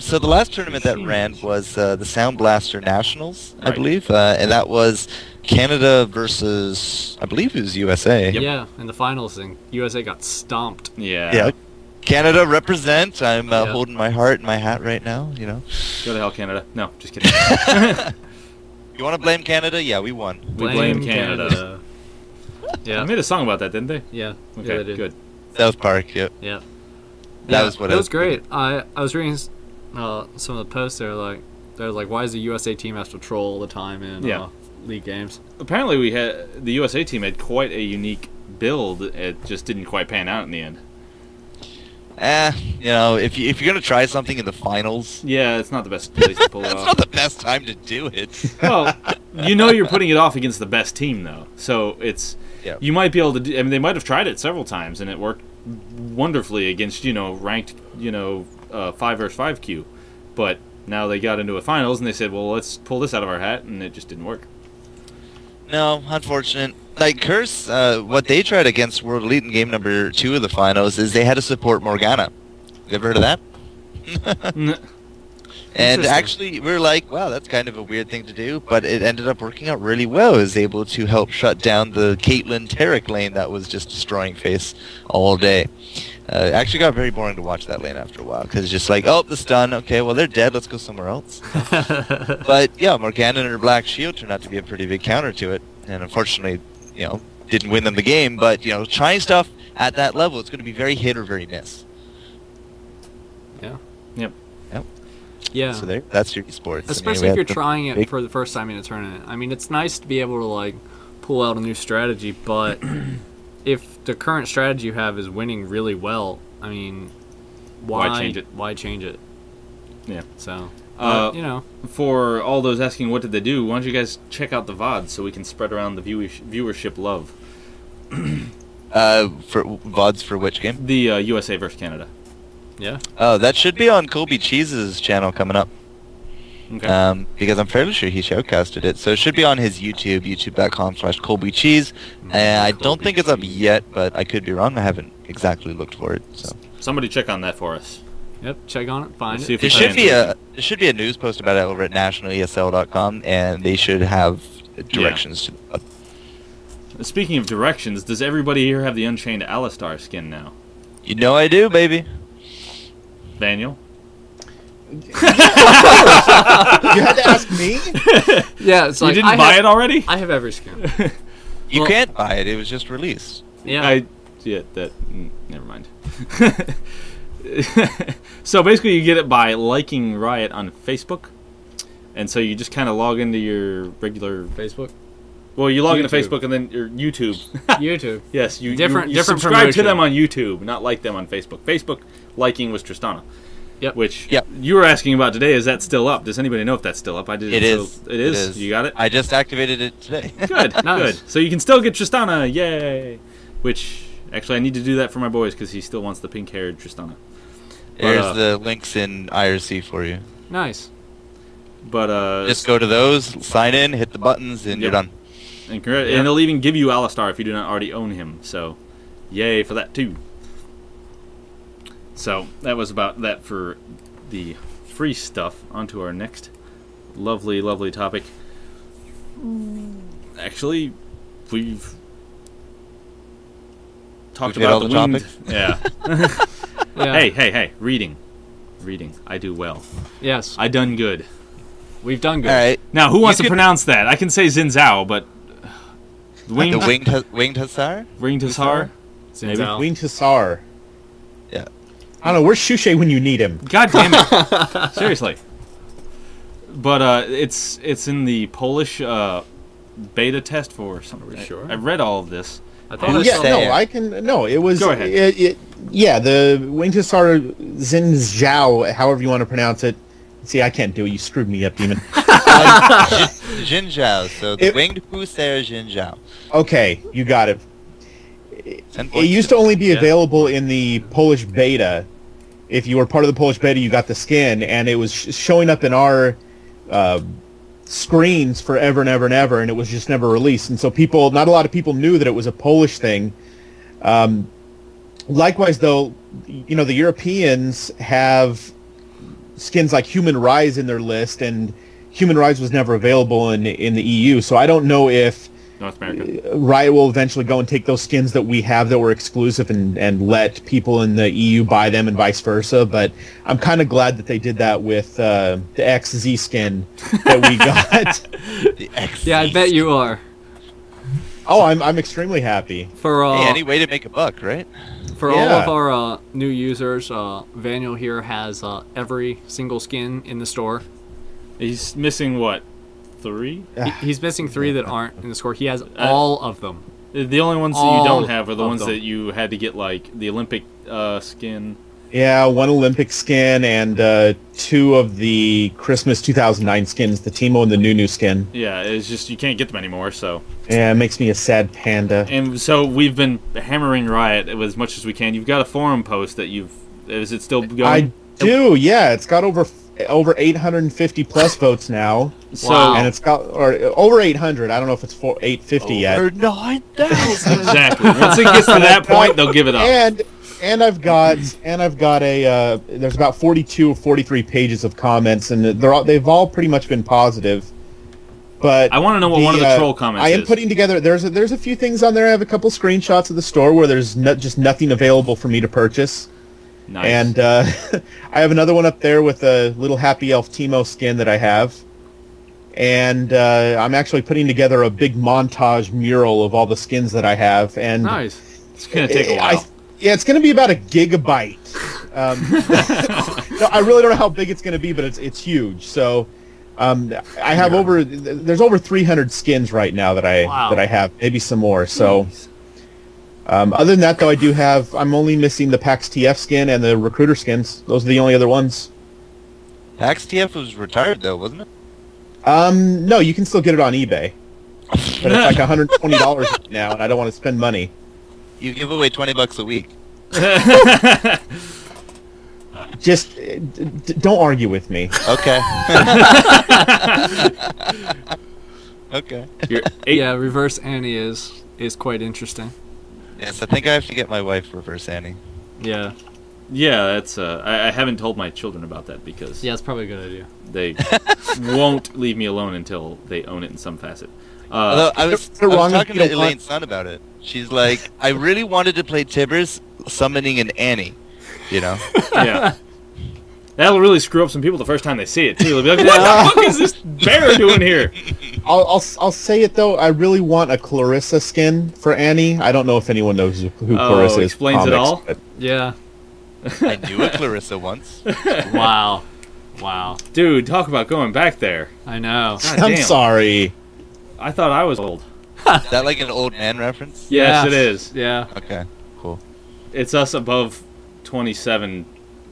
So the last tournament that ran was the Sound Blaster Nationals, I Right. believe, and that was Canada versus, I believe it was USA. Yeah, in the finals thing, USA got stomped. Yeah. Yeah. Canada represent. I'm Yeah. holding my heart in my hat right now. You know. Go to hell, Canada. No, just kidding. You want to blame Canada? Yeah, we won. We blame Canada. Yeah. I made a song about that, didn't they? Yeah. Okay, Yeah, they did. good. South Park. Yep. Yeah. That was what it I was was great. I was reading some of the posts there, like they're like, why does the USA team have to troll all the time in Yeah. league games? Apparently, the USA team had quite a unique build. It just didn't quite pan out in the end. You know, if you're gonna try something in the finals, Yeah, it's not the best place to pull it that's off. not the best time to do it. Well, you know you're putting it off against the best team, though. So it's Yeah. you might be able to do. I mean, they might have tried it several times, and it worked wonderfully against ranked 5 versus 5 queue. But now they got into a finals, and they said, well, let's pull this out of our hat, and it just didn't work. No, unfortunate. Like Curse, what they tried against World Elite in game number 2 of the finals is they had to support Morgana. You ever heard of that? And Interesting. actually, we were like, wow, that's kind of a weird thing to do, but it ended up working out really well. It was able to help shut down the Caitlyn Tarek lane that was just destroying face all day. It actually got very boring to watch that lane after a while, because it's just like, oh, the stun, okay, well, they're dead, let's go somewhere else. But, yeah, Morgana and her Black Shield turned out to be a pretty big counter to it, and unfortunately, didn't win them the game, but, trying stuff at that level, it's going to be very hit or very miss. Yeah. Yep. Yeah. So that's your esports. Especially if you're trying it for the first time in a tournament. I mean, it's nice to be able to like pull out a new strategy, but if the current strategy you have is winning really well, I mean, Why change it? Why change it? Yeah. So, Uh, For all those asking what did they do, why don't you guys check out the VOD so we can spread around the viewership love. For VODs for which game? The USA versus Canada. yeah. Oh, that should be on Colby Cheese's channel coming up. Okay. Because I'm fairly sure he showcasted it. So it should be on his YouTube, youtube.com/Colby Cheese. I don't think it's up yet, but I could be wrong. I haven't exactly looked for it. So Somebody check on that for us. Yep. Check on it. Find See it. if there should be a news post about it over at nationalesl.com, and they should have directions to. Speaking of directions, does everybody here have the Unchained Alistar skin now? You know I do, baby. Daniel? You had to ask me? Yeah. It's You like didn't buy it already? I have every skin. You Well- can't buy it. It was just released. Yeah. Never mind. So basically you get it by liking Riot on Facebook. And so you just kind of log into your regular... Facebook. Well, you log into YouTube. Facebook and then your YouTube. YouTube. Yes, you Different subscribe to promotion. them on YouTube, not like them on Facebook. Facebook liking was Tristana. Yep. Which Yep. you were asking about today. Is that still up? Does anybody know if that's still up? I did. It is. So it is. You got it? I just activated it today. Good. Nice. Good. So you can still get Tristana. Yay. Which, actually, I need to do that for my boys because he still wants the pink-haired Tristana. There's the links in IRC for you. Nice. But, Just go to those, sign in, hit the buttons, and you're Yep. done. and it'll even give you Alistar if you do not already own him. So, yay for that, too. So, that was about that for the free stuff. On to our next lovely, lovely topic. Actually, we've talked We've hit about all the the winged... Yeah. Yeah. Hey, reading. I do well. Yes. I done good. We've done good. All right. Now, who wants to could- pronounce that? I can say Xin Zhao, but... Winged, The winged hussar? Winged Hussar? Maybe. Zinzao. Queen Tassar. Yeah. I don't know. Where's Shushay when you need him? God damn it. Seriously. But it's in the Polish beta test for something. Are we sure? I read all of this. I thought Oh, I yeah, saw- no, I can. No, it was. Go ahead. Yeah, the Wing Tassar Xin Zhao, however you want to pronounce it. See, I can't do it. You screwed me up, demon. Jin Zhao. So the It- winged hussar Jin Zhao. Okay, you got it. Ten It points. used to only be Yeah. available in the Polish beta. If you were part of the Polish beta, you got the skin, and it was showing up in our screens forever and ever and ever, and it was just never released. And so not a lot of people knew that it was a Polish thing. Likewise, though, the Europeans have skins like Human Rise in their list, and Human Rise was never available in the EU. So I don't know if North America. Riot will eventually go and take those skins that we have that were exclusive and let people in the EU buy them and vice versa. But I'm kind of glad that they did that with the XZ skin that we got. The X. Yeah, I bet you are. Oh, I'm extremely happy. For Hey, any way to make a buck, right? for all Yeah. of our new users, Vaniel here has every single skin in the store. He's missing, what, 3? He's missing 3 that aren't in the store. He has all of them. The only ones that All you don't have are the of ones them. that you had to get, like, the Olympic skin. Yeah, one Olympic skin and 2 of the Christmas 2009 skins, the Teemo and the Nunu skin. Yeah, it's just you can't get them anymore. So Yeah, it makes me a sad panda. and so we've been hammering Riot as much as we can. You've got a forum post that you've. Is it still going? I do, yeah. It's got over 850 plus votes now, So Wow. and it's got over 800. I don't know if it's 850 yet. Over 9,000. exactly. Once it gets to that point, they'll give it up. And I've got a there's about 42 or 43 pages of comments, and they've all pretty much been positive. But I want to know what one of the troll comments I am is. putting together. There's a few things on there. I have a couple screenshots of the store where there's just nothing available for me to purchase. Nice. And I have another one up there with a little Happy Elf Teemo skin that I have. And I'm actually putting together a big montage mural of all the skins that I have. And Nice. It's gonna take a while. yeah, it's going to be about a gigabyte. No, I really don't know how big it's going to be, but it's huge. So I have there's over 300 skins right now that I have, maybe some more. So. Other than that, though, I'm only missing the PAX TF skin and the Recruiter skins. Those are the only other ones. PAX TF was retired though, wasn't it? No, you can still get it on eBay. But it's like $120 now, and I don't want to spend money. You give away $20 a week. Just don't argue with me. Okay. Okay. You're eight, Yeah, Reverse Annie is quite interesting. Yes, I think I have to get my wife Reverse Annie. Yeah. Yeah, that's. I haven't told my children about that because Yeah, it's probably a good idea. they won't leave me alone until they own it in some facet. Although I was wrong if talking you to don't want- Elaine's son about it. She's like, I really wanted to play Tibbers summoning an Annie, you know? Yeah. That'll really screw up some people the first time they see it too. They'll be like, "What the fuck is this bear doing here?" I'll say it though. I really want a Clarissa skin for Annie. I don't know if anyone knows who Clarissa is. Explains it all? but- Yeah. I knew a Clarissa once. Wow. Wow. Dude, talk about going back there. I know. God I'm damn. sorry. I thought I was old. Is that like an old man reference? Yes, Yeah. it is. Yeah. Okay, cool. It's us above 27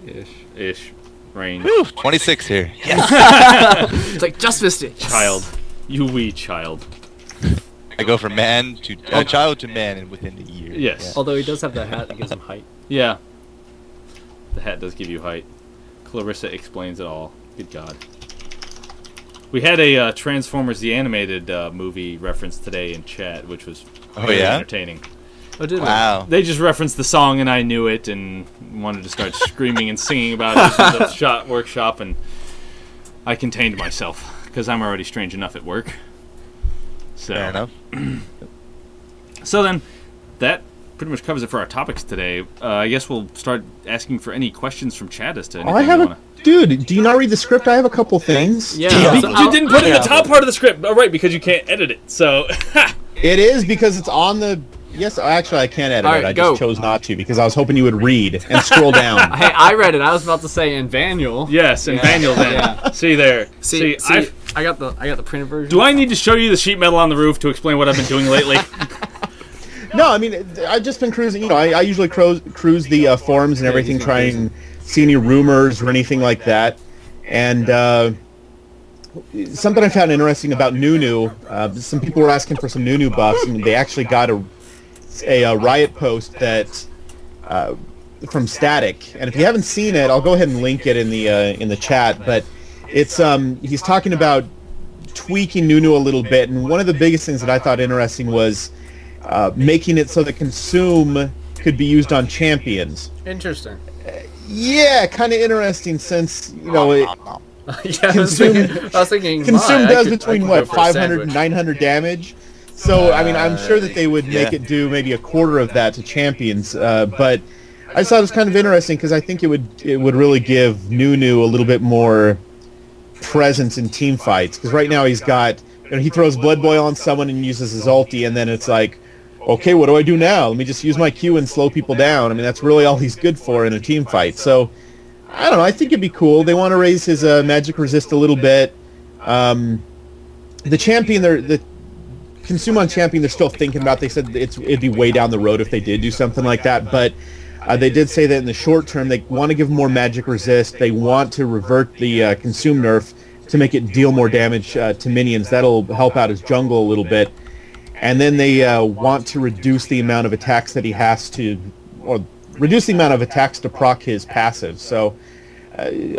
Ish. ish range. Whew, 26 here. Yes! It's like just missed it. Child, you wee child. I go from child to man and within a year. Yes. Although he does have that hat that gives him height. Yeah. The hat does give you height. Clarissa explains it all. Good God. We had a Transformers the Animated movie reference today in chat, which was Oh, very yeah? entertaining. Oh, did Wow. They just referenced the song and I knew it and wanted to start screaming and singing about it at the workshop, and I contained myself because I'm already strange enough at work. So, Fair enough. So then, that pretty much covers it for our topics today. I guess we'll start asking for any questions from chat as to anything I have you a want dude. Do you not read the script? I have a couple things. Yeah. to... so You I'll- didn't put it in the top part of the script. All right, because you can't edit it. So, It is because it's on the. Yes, actually, I can't edit All it. right, I go. just chose not to because I was hoping you would read and scroll down. Hey, I read it. I was about to say in Vanuel. yes, and Yeah. Daniel then. Yeah. See there. See, I've- I got the printed version. do I need to show you the sheet metal on the roof to explain what I've been doing lately? No, I mean, I've just been cruising. You know, I usually cruise the forums and everything, he's been try and see any rumors or anything like that. And something I found interesting about Nunu, some people were asking for some Nunu buffs, and they actually got a Riot post that from Static. And if you haven't seen it, I'll go ahead and link it in the chat. But it's he's talking about tweaking Nunu a little bit, and one of the biggest things that I thought interesting was making it so that Consume could be used on champions. Interesting. Yeah, kind of interesting since, you know, Yeah, I was thinking. Consume my, I does could- I between, could what, go for a 500 sandwich. and 900 damage. So, I mean, I'm sure that they would make yeah. it do maybe a quarter of that to champions. But I just thought it was kind of interesting because I think it would really give Nunu a little bit more presence in team fights. Because right now he's got, you know, he throws Blood Boil on someone and uses his ulti, and then it's like, okay, what do I do now? Let me just use my Q and slow people down. I mean, that's really all he's good for in a team fight. So, I don't know. I think it'd be cool. They want to raise his magic resist a little bit. The champion, the Consume on champion, they're still thinking about. They said it'd be way down the road if they did do something like that. But They did say that in the short term they want to give more magic resist. They want to revert the consume nerf to make it deal more damage to minions. That'll help out his jungle a little bit. And then they want to reduce the amount of attacks that he has to, or reduce the amount of attacks to proc his passive. So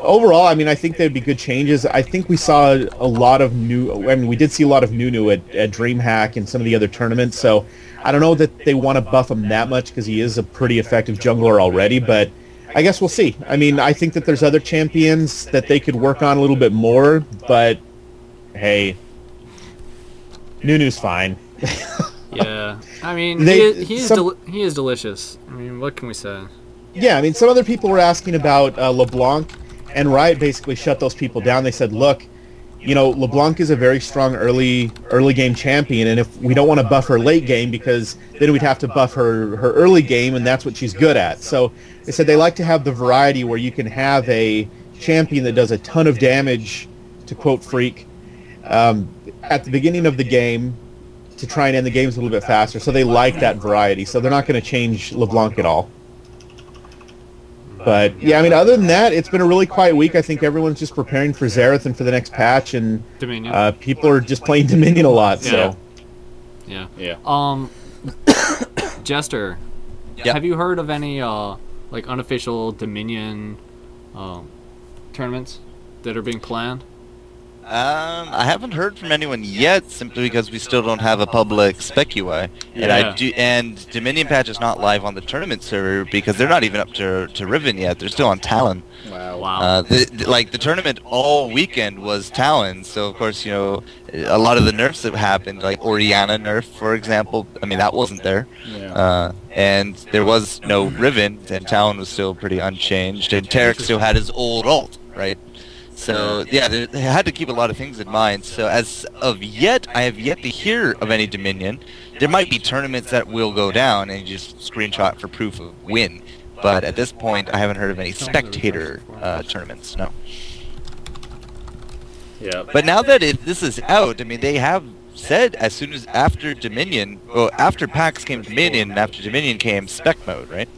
overall, I mean, I think there'd be good changes. I think we saw a lot of we did see a lot of Nunu at DreamHack and some of the other tournaments. So I don't know that they want to buff him that much because he is a pretty effective jungler already, but I guess we'll see. I mean, I think that there's other champions that they could work on a little bit more, but hey, Nunu's fine. Yeah, I mean, he is delicious. I mean, what can we say? Yeah, I mean, some other people were asking about LeBlanc, and Riot basically shut those people down. They said, look, you know, LeBlanc is a very strong early game champion, and if we don't want to buff her late game, because then we'd have to buff her early game, and that's what she's good at. So they said they like to have the variety where you can have a champion that does a ton of damage, to quote Freak, at the beginning of the game to try and end the games a little bit faster. So they like that variety. So they're not going to change LeBlanc at all. But yeah, I mean, other than that, it's been a really quiet week. I think everyone's just preparing for Xerath and for the next patch, and Dominion. People are just playing Dominion a lot. So Yeah. Jester, Yeah. have you heard of any like unofficial Dominion tournaments that are being planned? I haven't heard from anyone yet, simply because we still don't have a public spec UI. Yeah. And Dominion patch is not live on the tournament server because they're not even up to Riven yet. They're still on Talon. Wow. The tournament all weekend was Talon, so of course, you know, a lot of the nerfs that happened, like Orianna nerf, for example, I mean, that wasn't there. Yeah. And there was no Riven, and Talon was still pretty unchanged, and Taric still had his old ult, right? So, yeah, they had to keep a lot of things in mind. So, as of yet, I have yet to hear of any Dominion. There might be tournaments that will go down and just screenshot for proof of win. But at this point, I haven't heard of any spectator tournaments, no. Yeah. But now that this is out, I mean, they have said as soon as after Dominion, well, after PAX came Dominion, and after Dominion came spec mode, right?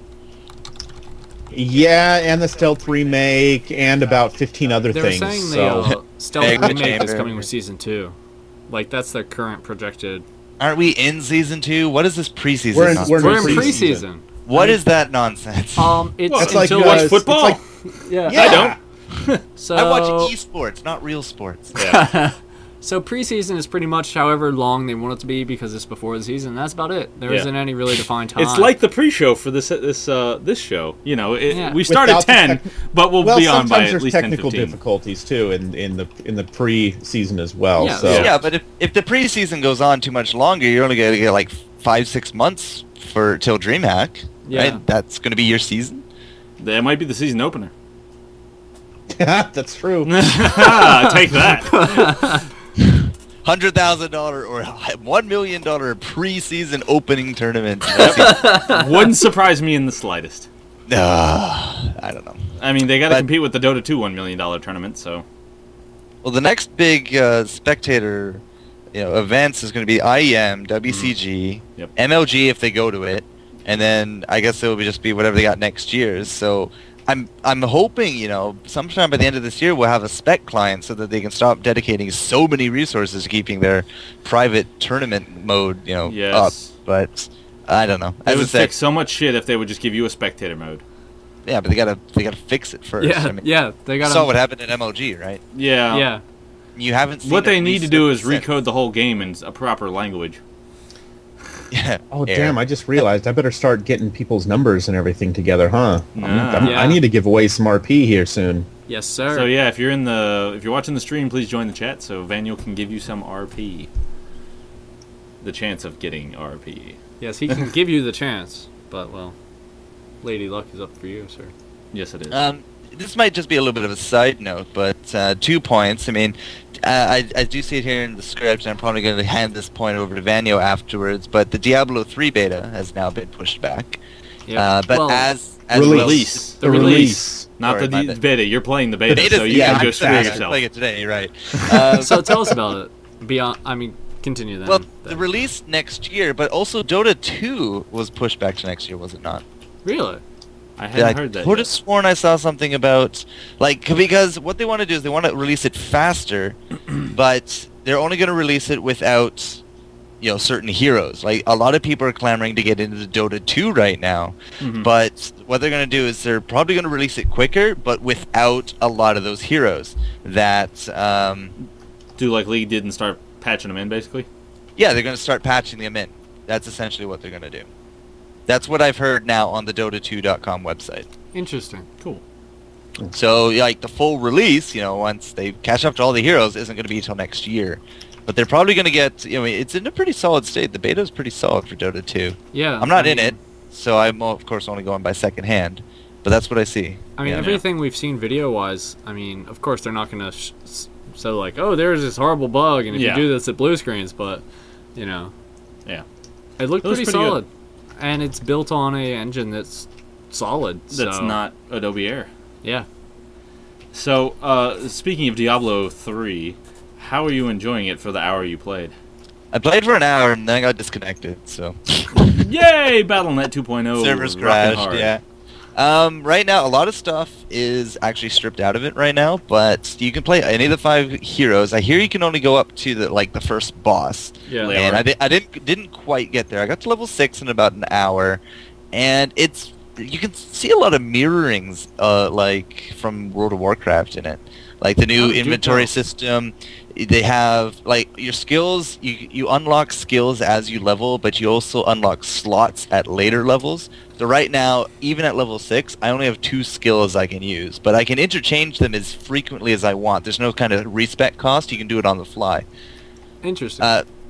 yeah, and the Stealth remake, and about 15 other They were things. saying So the Stealth Egg the remake is Chamber. coming with Season 2. Like, that's their current projected... Aren't we in Season 2? What is this preseason We're in- nonsense? we're We're in preseason. preseason. What is that nonsense? It's That's like until... watch football? it's like- yeah. yeah. I don't. So, I watch esports, not real sports. Yeah. So preseason is pretty much however long they want it to be because it's before the season. That's about it. There Yeah. not any really defined time. It's like the pre-show for this show. You know, Yeah. we start at Without the 10, but we'll Well, be on by sometimes at there's least 10, technical 15. difficulties too in the pre-season as well. Yeah. So Yeah, but if the preseason goes on too much longer, you're only going to get like 5-6 months till DreamHack. Yeah. Right? That's going to be your season. That might be the season opener. that's true. Take that. $100,000 or $1 million preseason opening tournament. Wouldn't surprise me in the slightest. I don't know. I mean, they got to But- compete with the Dota 2 $1 million tournament, so... Well, the next big spectator, events is going to be IEM, WCG, Yep. MLG if they go to it, and then I guess it will just be whatever they got next year. So I'm hoping, sometime by the end of this year we'll have a spec client so that they can stop dedicating so many resources to keeping their private tournament mode, Yes. up. But I don't know. They As I would said, fix so much shit if they would just give you a spectator mode. yeah, but they gotta fix it first. Yeah, I mean, yeah. They you got saw what happened in MLG, right? Yeah. Yeah. You haven't seen What they at need to least do a is percent. recode the whole game in a proper language. Yeah. Oh Air. damn! I just realized I better start getting people's numbers and everything together, huh? Nah. Yeah. I need to give away some RP here soon. Yes, sir. So yeah, if you're watching the stream, please join the chat so Vaniel can give you some RP. The chance of getting RP. Yes, he can give you the chance, but well, Lady Luck is up for you, sir. Yes, it is. This might just be a little bit of a side note, but 2 points. I mean, I do see it here in the script, and I'm probably going to hand this point over to Vanyo afterwards, but the Diablo 3 beta has now been pushed back. Yeah. But well, as Release. The release. Not Sorry, my the bad. beta. You're playing the beta, Beta's- so you yeah, can I'm go screw fast. I'm yourself. playing it today, right? So tell us about it. Beyond, I mean, continue then. Well, the release next year, but also Dota 2 was pushed back to next year, was it not? Really? I hadn't heard that I could yet. have sworn I saw something about, like, because what they want to do is they want to release it faster, but they're only going to release it without, you know, certain heroes. Like, a lot of people are clamoring to get into the Dota 2 right now, Mhm. but what they're going to do is they're probably going to release it quicker, but without a lot of those heroes that, Do like League did and start patching them in, basically? yeah, they're going to start patching them in. That's essentially what they're going to do. That's what I've heard now on the Dota2.com website. Interesting. Cool. So, like, the full release, you know, once they catch up to all the heroes, isn't going to be until next year. But they're probably going to get, you know, it's in a pretty solid state. The beta is pretty solid for Dota 2. Yeah. I'm not I in mean- it, so I'm, of course, only going by second hand. But that's what I see. I mean, Yeah. everything we've seen video-wise, I mean, of course they're not going to so like, oh, there's this horrible bug, and if Yeah. you do this, it blue screens, but, you know. Yeah. It looked It was pretty pretty solid. And it's built on a engine that's solid. That's so, not Adobe Air. Yeah. So, speaking of Diablo 3, how are you enjoying it for the hour you played? I played for an hour and then I got disconnected, so... Yay! Battle.net 2.0. Servers rocking crashed, hard. yeah. Right now, a lot of stuff is actually stripped out of it right now, but you can play any of the 5 heroes. I hear you can only go up to the first boss, Yeah. Later. and I didn't quite get there. I got to level 6 in about an hour, and you can see a lot of mirrorings, like from World of Warcraft in it, like the new Oh, do inventory tell. system. They have, like, your skills, you unlock skills as you level, but you also unlock slots at later levels. So right now, even at level 6, I only have 2 skills I can use, but I can interchange them as frequently as I want. There's no kind of respec cost. You can do it on the fly. Interesting.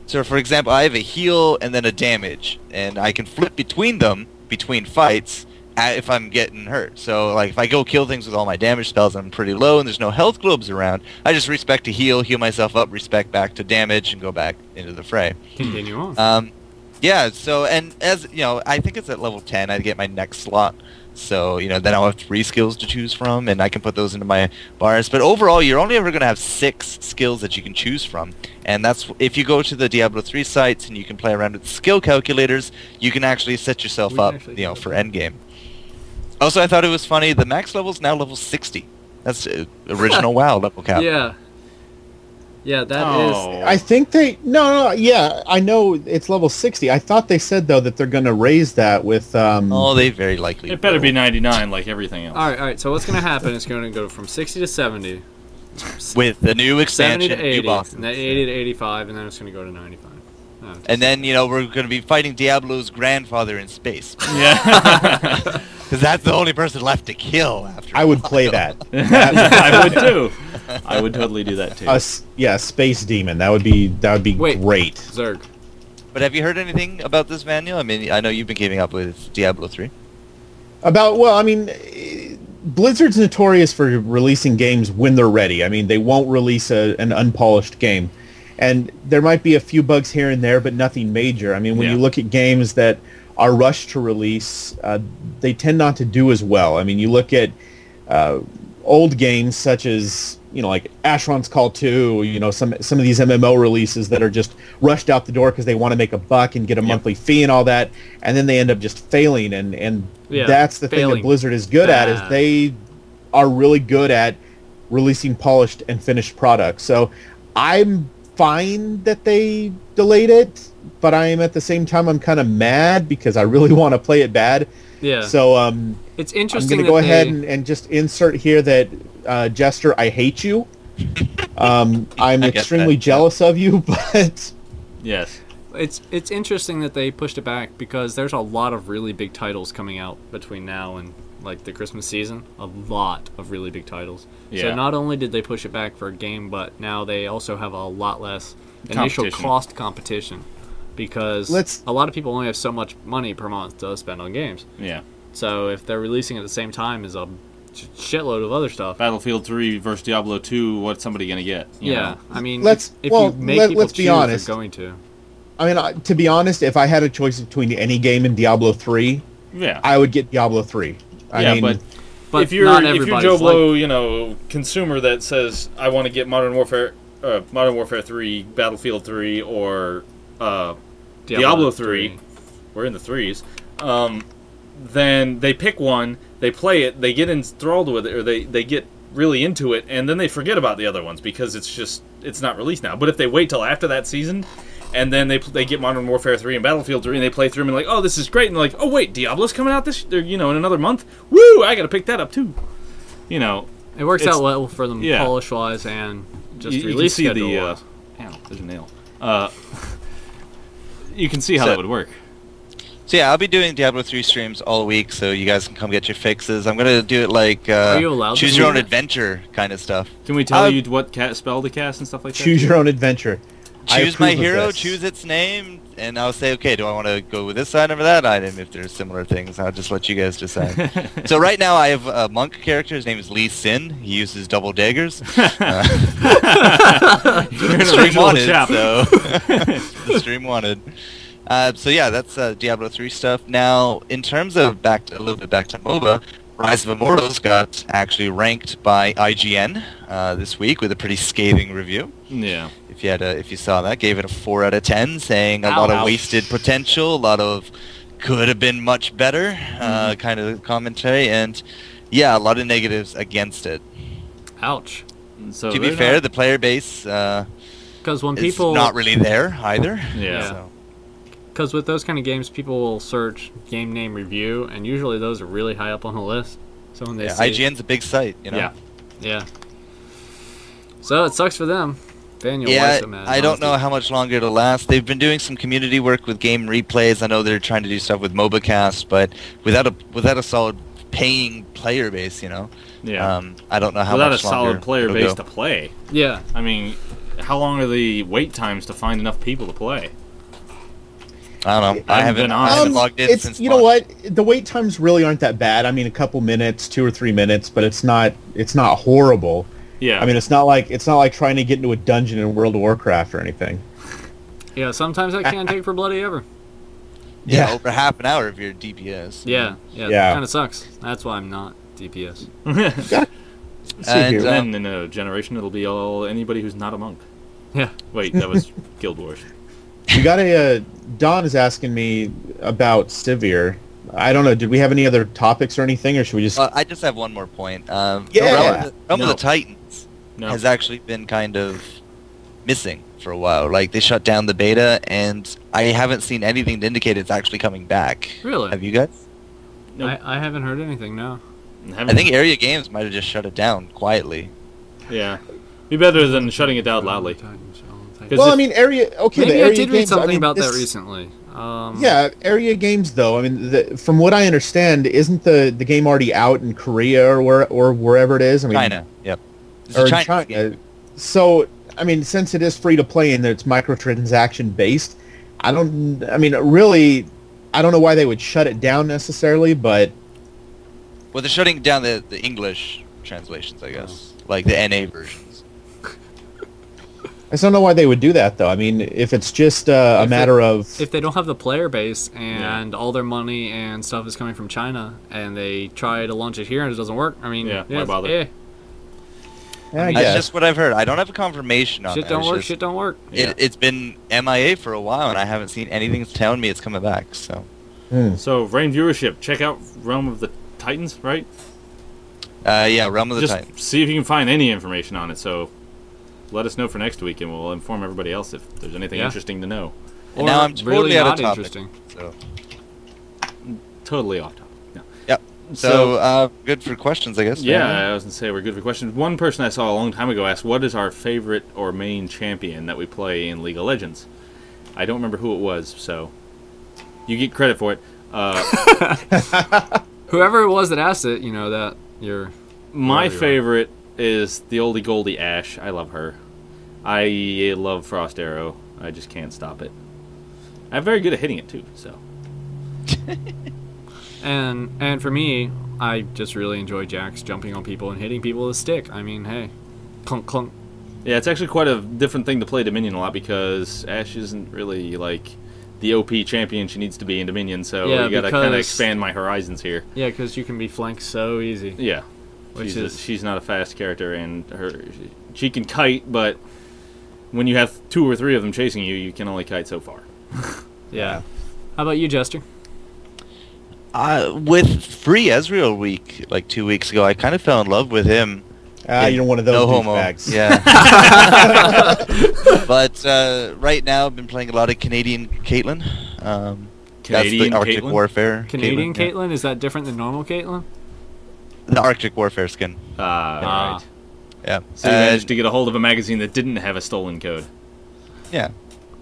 So, for example, I have a heal and then a damage, and I can flip between them, between fights, if I'm getting hurt. So, like, if I go kill things with all my damage spells and I'm pretty low and there's no health globes around, I just respec to heal myself up, respec back to damage, and go back into the fray. Continue on. Yeah, so, and as, you know, I think it's at level 10 I get my next slot. So, you know, then I'll have 3 skills to choose from, and I can put those into my bars. But overall, you're only ever going to have 6 skills that you can choose from. And that's, if you go to the Diablo 3 sites and you can play around with skill calculators, you can actually set yourself We can up, actually you know, do for that. endgame. Also, I thought it was funny, the max level's now level 60. That's original WoW level cap. yeah. Yeah, that is. Oh. I think no, yeah, I know it's level 60. I thought they said though that they're going to raise that with Oh, they very likely It better will. be 99 like everything else. All right. So what's going to happen is going to go from 60 to 70, With the new 70 expansion, to new 80, bosses. and then 80 to 85, and then it's going to go to 95. Oh, And then, you know, we're going to be fighting Diablo's grandfather in space. Yeah. Because that's the only person left to kill after I would play that. I would too. I would totally do that too. Yeah, space demon. That would be Wait. great. Zerg. But have you heard anything about this, Manuel? I mean, I know you've been keeping up with Diablo 3. Blizzard's notorious for releasing games when they're ready. I mean, they won't release an unpolished game. And there might be a few bugs here and there, but nothing major. I mean, when Yeah. you look at games that are rushed to release, they tend not to do as well. I mean, you look at old games such as, you know, like Asheron's Call 2, you know, some of these MMO releases that are just rushed out the door because they want to make a buck and get a monthly fee and all that, and then they end up just failing. And Yeah, that's the thing that failing Blizzard is good at, is bad. they are really good at releasing polished and finished products. So I'm fine that they delayed it, but I am at the same time, I'm kind of mad because I really want to play it bad. Yeah. So It's I'm interesting. going to go that ahead they- and just insert here that Jester, I hate you. I'm get extremely that. jealous of you, but Yes. It's interesting that they pushed it back because there's a lot of really big titles coming out between now and like the Christmas season. A lot of really big titles. Yeah. So not only did they push it back for a game, but now they also have a lot less initial Competition. cost competition because a lot of people only have so much money per month to spend on games. Yeah. So if they're releasing at the same time as a shitload of other stuff. Battlefield 3 versus Diablo 2, what's somebody going to get? You Yeah, know? I mean, Let's- if well, you make people let's be choose, honest. they're going to. I mean, to be honest, if I had a choice between any game and Diablo 3, Yeah. I would get Diablo 3. I mean, But if you're not if you're everybody's Joe like- Blow, you know, consumer that says I want to get Modern Warfare 3, Battlefield 3, or Diablo 3. We're in the threes. then they pick one, they play it, they get enthralled with it, or they get really into it, and then they forget about the other ones because it's not released now. But if they wait till after that season, and then they get Modern Warfare 3 and Battlefield 3, and they play through them and like, oh, this is great, and they're like, oh wait, Diablo's coming out in another month. Woo! I got to pick that up too. It works out well for them polish-wise and just release schedule. There's a nail. You can see how that would work. So yeah, I'll be doing Diablo 3 streams all week, so you guys can come get your fixes. I'm gonna do it like Are you allowed choose to your do own that? adventure kind of stuff. Can we tell you what spell to cast and stuff like that? Choose your own adventure. I Choose my approve of hero, this. choose its name, and I'll say, okay, do I want to go with this item or that item? If there's similar things, I'll just let you guys decide. So right now I have a monk character. His name is Lee Sin. He uses double daggers. You're an Stream original wanted, chap. so the stream wanted. So yeah, that's Diablo 3 stuff. Now, in terms of a little bit back to MOBA, Rise of Immortals got actually ranked by IGN this week with a pretty scathing review. Yeah. If you saw that, gave it a 4 out of 10, saying a lot of wasted potential, a lot of could have been much better kind of commentary, and yeah, a lot of negatives against it. Ouch. So To be fair, the player base Because when is people not really there either. Yeah. So. Because with those kind of games, people will search game name review, and usually those are really high up on the list. So when they Yeah, see, IGN's a big site, you know. yeah. So it sucks for them. Daniel, Yeah, man. I don't know how much longer it'll last. They've been doing some community work with game replays. I know they're trying to do stuff with MobaCast, but without a solid paying player base, Yeah. I don't know how Without much a longer solid player it'll base go. to play. Yeah. I mean, how long are the wait times to find enough people to play? I don't know. I haven't logged in It's since you know launch. what, the wait times really aren't that bad. I mean, a couple minutes, 2 or 3 minutes, but it's not horrible. Yeah. I mean, it's not like trying to get into a dungeon in World of Warcraft or anything. Yeah, sometimes that can take for bloody ever. Yeah, over half an hour if you're DPS. Yeah. Yeah. Kind of sucks. That's why I'm not DPS. Let's see And, here. then in a generation, it'll be anybody who's not a monk. Yeah. Wait, that was Guild Wars. We got Don is asking me about Sivir. I don't know. Did we have any other topics or anything, or should we just? I just have one more point. Yeah. Realm of No. the Titans No. has actually been kind of missing for a while. Like, they shut down the beta, and I haven't seen anything to indicate it's actually coming back. Really? Have you guys? Nope. I haven't heard anything, no. I think Area Games might have just shut it down quietly. Yeah. Be better than shutting it down loudly. 'Cause Well, if- I mean, area. Okay, Maybe the area I did read games, something I mean, about that this- recently. Yeah, area games though. I mean, from what I understand, isn't the game already out in Korea or wherever it is? I mean, China, yep. It's or a in Chinese China. game. So, I mean, since it is free to play and it's microtransaction based, I don't know why they would shut it down necessarily, but Well, they're shutting down the English translations, I guess. Like the NA versions. I just don't know why they would do that though. I mean, if it's just a matter of if they don't have the player base and all their money and stuff is coming from China and they try to launch it here and it doesn't work, I mean, Yeah, why bother? Yeah, yeah, I That's guess. just what I've heard. I don't have a confirmation on shit that. don't It's work, just- shit don't work. Yeah. It's been MIA for a while, and I haven't seen anything telling me it's coming back. So, So, Rain viewership, check out Realm of the Titans, right? yeah, Realm of the Just Titans. see if you can find any information on it. So, let us know for next week, and we'll inform everybody else if there's anything Yeah. interesting to know. And Or now I'm totally really out not of topic. interesting. So, Totally off topic. No. yep. So, good for questions, I guess. Yeah, right? I was going to say we're good for questions. One person I saw a long time ago asked, what is our favorite or main champion that we play in League of Legends? I don't remember who it was, so you get credit for it. Whoever it was that asked it, you know that you're. My Whatever you favorite is the oldie Goldie Ashe. I love her. I love Frost Arrow. I just can't stop it. I'm very good at hitting it, too, so. And for me, I just really enjoy Jax jumping on people and hitting people with a stick. I mean, hey, clunk clunk. Yeah, it's actually quite a different thing to play Dominion a lot because Ashe isn't really, like, the OP champion she needs to be in Dominion, so Yeah, you gotta kind of because- expand my horizons here. Yeah, because you can be flanked so easy. Yeah. Which is She's not a fast character, and she can kite, but when you have 2 or 3 of them chasing you, you can only kite so far. yeah. How about you, Jester? With Free Ezreal week, like 2 weeks ago, I kind of fell in love with him. You're one of those No homo. douchebags. Yeah. But right now, I've been playing a lot of Canadian Caitlyn. That's Canadian the Arctic Caitlyn? Warfare. Canadian yeah. Caitlyn, is that different than normal Caitlyn? The Arctic Warfare skin. Right. Yeah. So you managed to get a hold of a magazine that didn't have a stolen code. Yeah.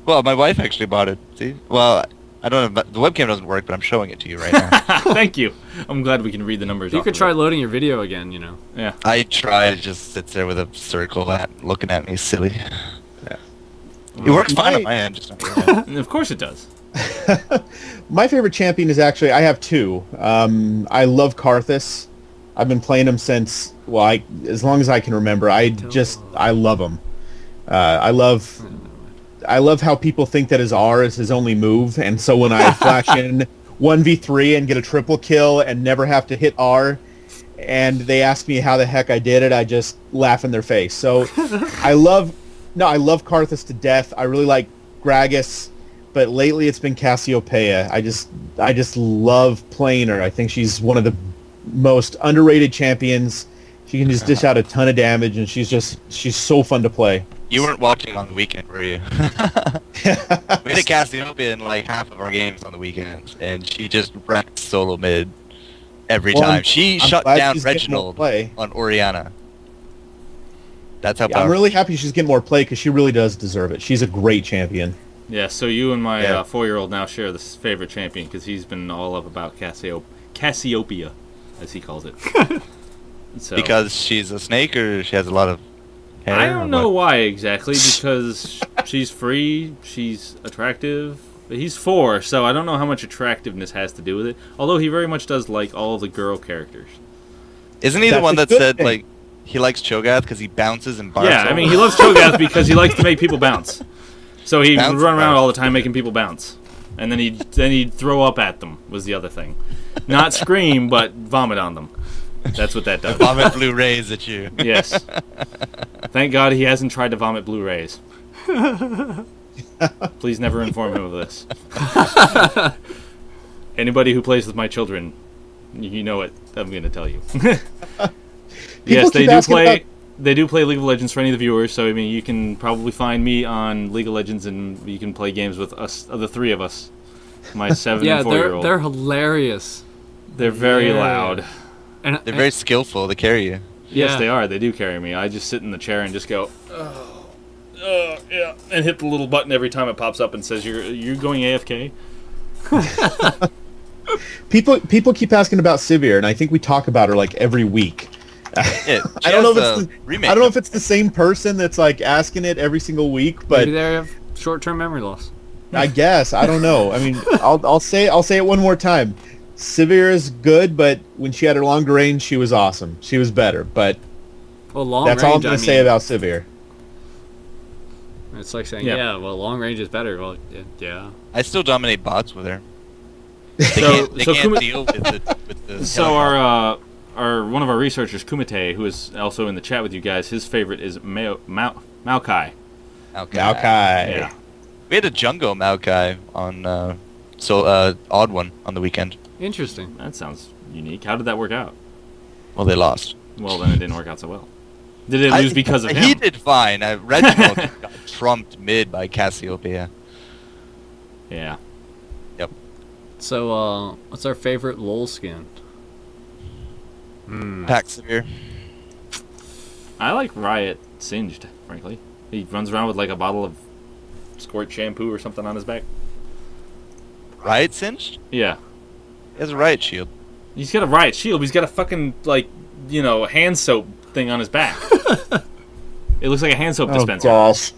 Well, my wife actually bought it. See? Well, I don't know. The webcam doesn't work, but I'm showing it to you right now. Thank you. I'm glad we can read the numbers. You off could of try it. loading your video again, you know. Yeah. I try. It just sits there with a circle looking at me silly. Yeah. It works fine My- on my end. Just not your end. And of course it does. My favorite champion is actually, I have two. I love Karthus. I've been playing him since, well, as long as I can remember. I love him. I love how people think that his R is his only move, and so when I flash in 1v3 and get a triple kill and never have to hit R, and they ask me how the heck I did it, I just laugh in their face. So I love Karthus to death. I really like Gragas, but lately it's been Cassiopeia. I just love playing her. I think she's one of the most underrated champions. She can just dish out a ton of damage, and she's so fun to play. You weren't watching on the weekend, were you? We had a Cassiopeia in like half of our games on the weekend, and she just wrecked solo mid every Well, time. She I'm shut glad down she's getting more Reginald play. on Oriana. That's how Yeah, I'm powerful. really happy she's getting more play because she really does deserve it. She's a great champion. Yeah, so you and my Yeah. 4-year-old now share this favorite champion because he's been all up about Cassiopeia, as he calls it. So, Because she's a snake, or she has a lot of hair? I or don't know what? why exactly, because she's free, she's attractive. But he's 4, so I don't know how much attractiveness has to do with it. Although he very much does like all of the girl characters. Isn't he the That's one a that good said thing. like he likes Cho'Gath because he bounces and barks? Yeah, I all mean, the- he loves Cho'Gath because he likes to make people bounce. So he Bounce, would run around bounce. all the time making people bounce. And then he'd throw up at them, was the other thing. Not scream, but vomit on them. That's what that does. vomit blue rays at you. Yes. Thank God he hasn't tried to vomit Blu-rays. Please never inform him of this. Anybody who plays with my children, you know what I'm going to tell you. Yes, they keep do asking play. about- They do play League of Legends for any of the viewers. So I mean, you can probably find me on League of Legends, and you can play games with us, the 3 of us. My 7 Yeah, and 4-year-old. they're hilarious. They're very Yeah. loud. And They're very skillful. They carry you. Yes, Yeah. they are. They do carry me. I just sit in the chair and just go, yeah, and hit the little button every time it pops up and says you're going AFK. People keep asking about Sivir, and I think we talk about her like every week. Yeah, I don't know if it's it's remake. I don't know if it's the same person that's like asking it every single week, but maybe they have short-term memory loss. I guess I don't know. I mean, I'll say it one more time. Sivir is good, but when she had her longer range, she was awesome. She was better, but Well, long that's range. all I'm gonna say about Sivir. It's like saying, Yeah. yeah, well, long range is better. Well, yeah. I still dominate bots with her. So They can't Kuma- deal with the. So our one of our researchers, Kumite, who is also in the chat with you guys, his favorite is Maokai. Maokai. Maokai. Yeah. We had a Jungo Maokai on Odd One on the weekend. Interesting. That sounds unique. How did that work out? Well, they lost. Well, then it didn't work out so well. Did it lose because of him? He did fine. Reginald got trumped mid by Cassiopeia. Yeah. So, what's our favorite LOL skin? Pack Severe. I like Riot Singed, frankly. He runs around with like a bottle of Squirt shampoo or something on his back. Riot Singed? Yeah. He has a Riot Shield. He's got a Riot Shield, but he's got a fucking, like, hand soap thing on his back. It looks like a hand soap Oh dispenser. gosh.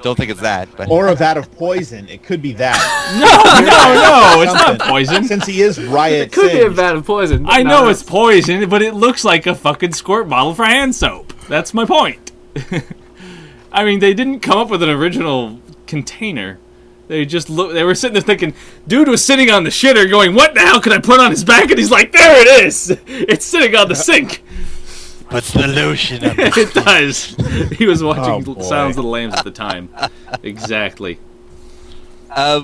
Don't think it's that, but Or a vat of poison. It could be that. No, it's not Something. poison. Since he is Riot It could be a Singed. vat of poison. but I not know a- it's poison, but it looks like a fucking squirt bottle for hand soap. That's my point. I mean, they didn't come up with an original container. They just they were sitting there thinking, dude was sitting on the shitter going, what the hell could I put on his back? And he's like, there it is! It's sitting on the sink! puts the lotion on. It does. He was watching Oh, boy. Silence of the Lambs at the time. Exactly.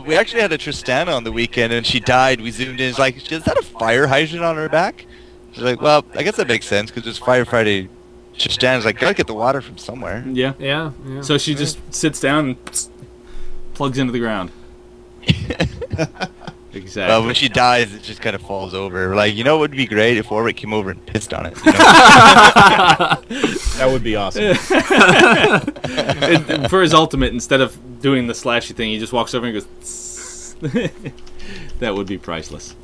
We actually had a Tristana on the weekend, and she died. We zoomed in. It's like, is that a fire hydrant on her back? She's like, well, I guess that makes sense, because there's firefighting. Tristana's like, gotta get the water from somewhere. Yeah. Yeah. So she just sits down and plugs into the ground. Exactly. Well, when she dies, it just kind of falls over. Like, you know what would be great if Warwick came over and pissed on it. You know? That would be awesome. And for his ultimate, instead of doing the slashy thing, he just walks over and goes. That would be priceless.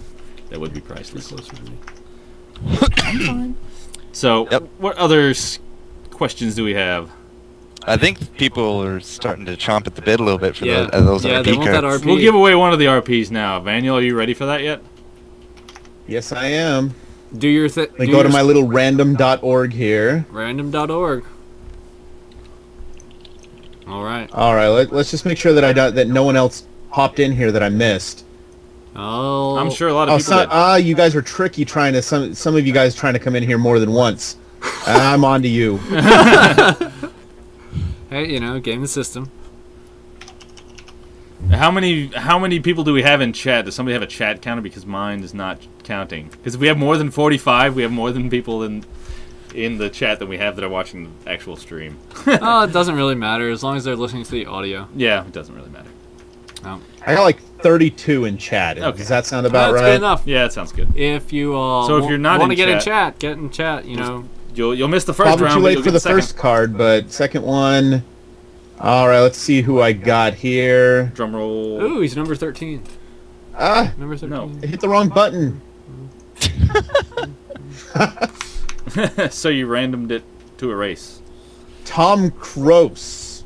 That would be priceless. So, Yep. what other questions do we have? I think people are starting to chomp at the bit a little bit for Yeah. those Yeah, RP they want that cards. RP. We'll give away one of the RPs now. Vaniel, are you ready for that yet? Yes, I am. Do your thing. Let me go to my little random.org here. Random.org. All right. All right, let's just make sure that that no one else popped in here that I missed. Oh. I'm sure a lot Oh, of people did. you guys are tricky trying to some of you guys trying to come in here more than once. I'm on to you. Hey, game the system. How many people do we have in chat? Does somebody have a chat counter? Because mine is not counting. Because if we have more than 45, we have more than people in the chat than we have that are watching the actual stream. Oh, it doesn't really matter as long as they're listening to the audio. Yeah, it doesn't really matter. Oh. I got like 32 in chat. Okay. Does that sound about That's right? good enough. Yeah, that sounds good. If you So if you're not want to in get in chat- chat, get in chat. You'll miss the first Probably round. too but late you'll for get the second. first card, but second one. All right, let's see who I got here. Drum roll. Ooh, he's number 13. Ah, Number 13. No. I hit the wrong button. So you randomed it to a race. Tom Kroos.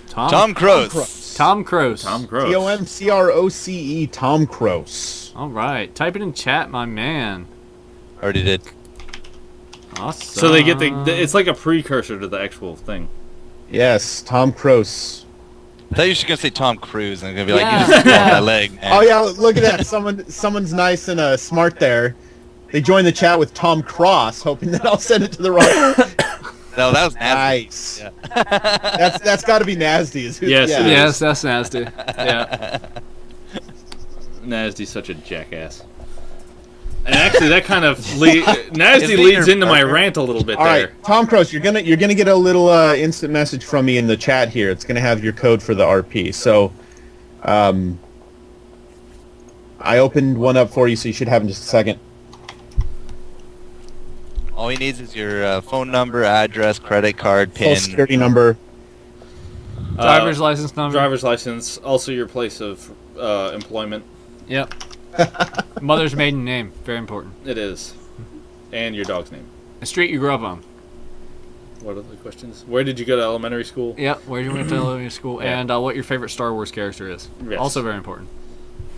Tom Kroos. Tom Kroos. Tom Crow. Tomcroce. Tom Kroos. All right. Type it in chat, my man. Already did. Awesome. So they get it's like a precursor to the actual thing. Yes, Tom Kroos. I thought you were going to say Tom Cruise, and I'm going to be like, Yeah. you just pulled my leg, man. Oh yeah, look at that. Someone's nice and smart there. They joined the chat with Tom Cross, hoping that I'll send it to the right. No, that was nasty. Nice. Yeah. That's got to be nasty. Yes, it is. Yes, that's nasty. Yeah. Nasty's such a jackass. And actually, that kind of Nasty Isn't he leads your into my partner? rant a little bit All there. right, Tom Kroos, you're gonna get a little instant message from me in the chat here. It's gonna have your code for the RP. So, I opened one up for you, so you should have in just a second. All he needs is your phone number, address, credit card, Social PIN. security number. Driver's license number. Driver's license, also your place of employment. Yep. Mother's maiden name. Very important. It is. And your dog's name. The street you grew up on. What are the questions? Where did you go to elementary school? Yep. Where you went to elementary school, Yeah. and what your favorite Star Wars character is. Yes. Also very important.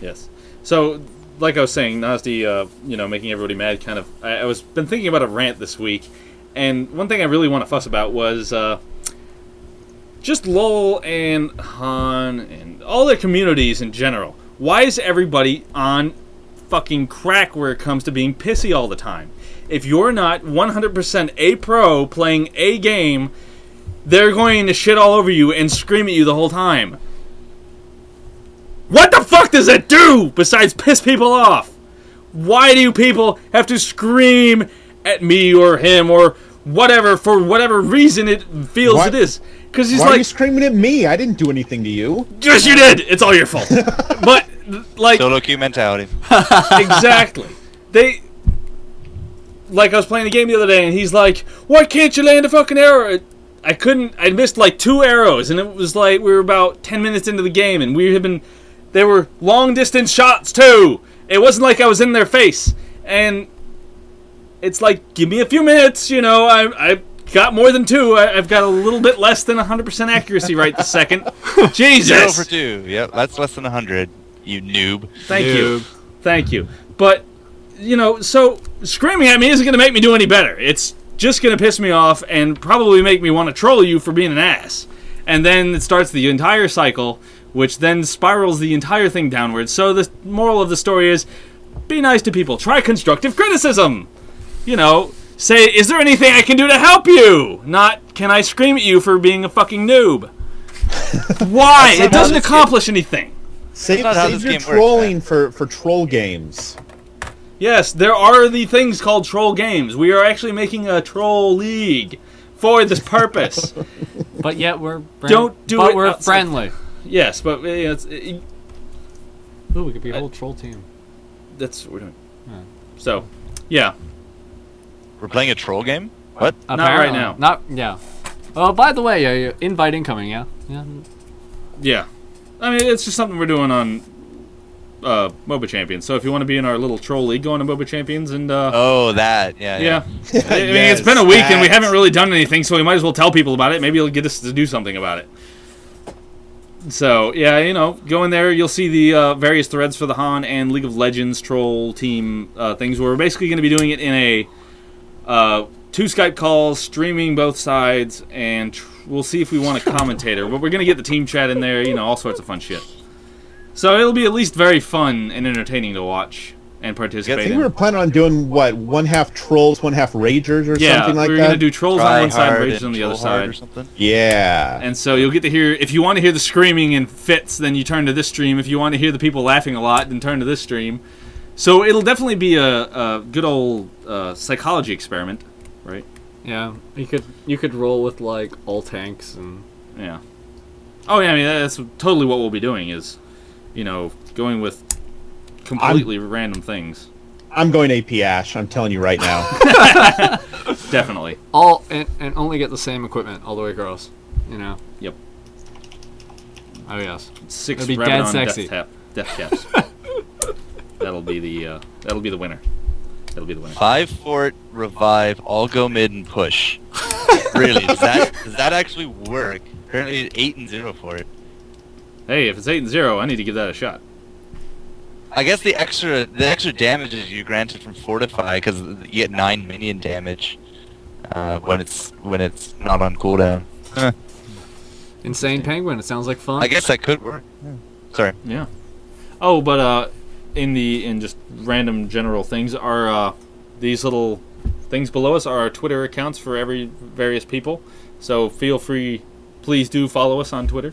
Yes. So, like I was saying, Nasty, making everybody mad. Kind of. I was been thinking about a rant this week, and one thing I really want to fuss about was just LOL and Han and all their communities in general. Why is everybody on fucking crack where it comes to being pissy all the time? If you're not 100% a pro playing a game, they're going to shit all over you and scream at you the whole time. What the fuck does it do besides piss people off? Why do people have to scream at me or him or whatever for whatever reason it feels Why- it is? Because he's Why are you like, screaming at me? I didn't do anything to you. yes, you did. It's all your fault. But like, Solo queue mentality. exactly. Like I was playing the game the other day, and he's like, "Why can't you land a fucking arrow?" I couldn't. I missed like 2 arrows, and it was like we were about 10 minutes into the game, and they were long distance shots too. It wasn't like I was in their face, and it's like, give me a few minutes. I got more than 2. I've got a little bit less than 100% accuracy right this second. Jesus. 0 for 2. Yep, that's less than 100. You noob. Thank you. But, so screaming at me isn't going to make me do any better. It's just going to piss me off and probably make me want to troll you for being an ass. And then it starts the entire cycle, which then spirals the entire thing downwards. So the moral of the story is, be nice to people. Try constructive criticism. Say, is there anything I can do to help you? Not, can I scream at you for being a fucking noob? Why? It doesn't accomplish anything. Save, not how save this your game works, trolling for troll games. Yes, there are the things called troll games. We are actually making a troll league for this purpose. But yet we're Don't do but it we're outside- friendly. Yes, but Ooh, we could be a whole troll team. that's what we're doing. Yeah. So, yeah. We're playing a troll game? What? Not right Apparently. now. Not yeah. Oh, by the way, invite incoming. Yeah. Yeah. Yeah. I mean, it's just something we're doing on MOBA Champions. So if you want to be in our little troll league, go on to MOBA Champions and Oh, that. Yeah. yeah. I mean, Yes, it's been a week and we that. haven't really done anything, so we might as well tell people about it. Maybe it'll get us to do something about it. So, yeah, you know, go in there. You'll see the various threads for the Han and League of Legends troll team things. Where we're basically going to be doing it in a 2 Skype calls, streaming both sides, and we'll see if we want a commentator. But we're going to get the team chat in there, you know, all sorts of fun shit. So it'll be at least very fun and entertaining to watch and I participate think in. we were planning on doing what, one half trolls, one half ragers, or Yeah, something like we're that. going to do trolls on Try one side, hard rages and on the other troll hard or side. something. Yeah. And so you'll get to hear, if you want to hear the screaming and fits, then you turn to this stream. If you want to hear the people laughing a lot, then turn to this stream. So it'll definitely be a good old psychology experiment, right? Yeah. You could roll with like all tanks and Yeah. Oh, yeah, I mean, that's totally what we'll be doing is, you know, going with completely random things. I'm going AP Ash. I'm telling you right now. Definitely. all and only get the same equipment all the way across. You know. Yep. Oh yes. 6 It'll be Rabadon dead sexy. death caps. That'll be the winner. That'll be the winner. 5 fort, revive, all go mid and push. Really? Does that actually work? Apparently it's 8 and 0 for it. Hey, if it's 8 and 0, I need to give that a shot. I guess the extra damage is you granted from fortify because you get 9 minion damage when it's not on cooldown. Insane Penguin. It sounds like fun. I guess that could work. Sorry. Yeah. Oh, but in just random general things, are these little things below us are our Twitter accounts for various people. So feel free, please do follow us on Twitter.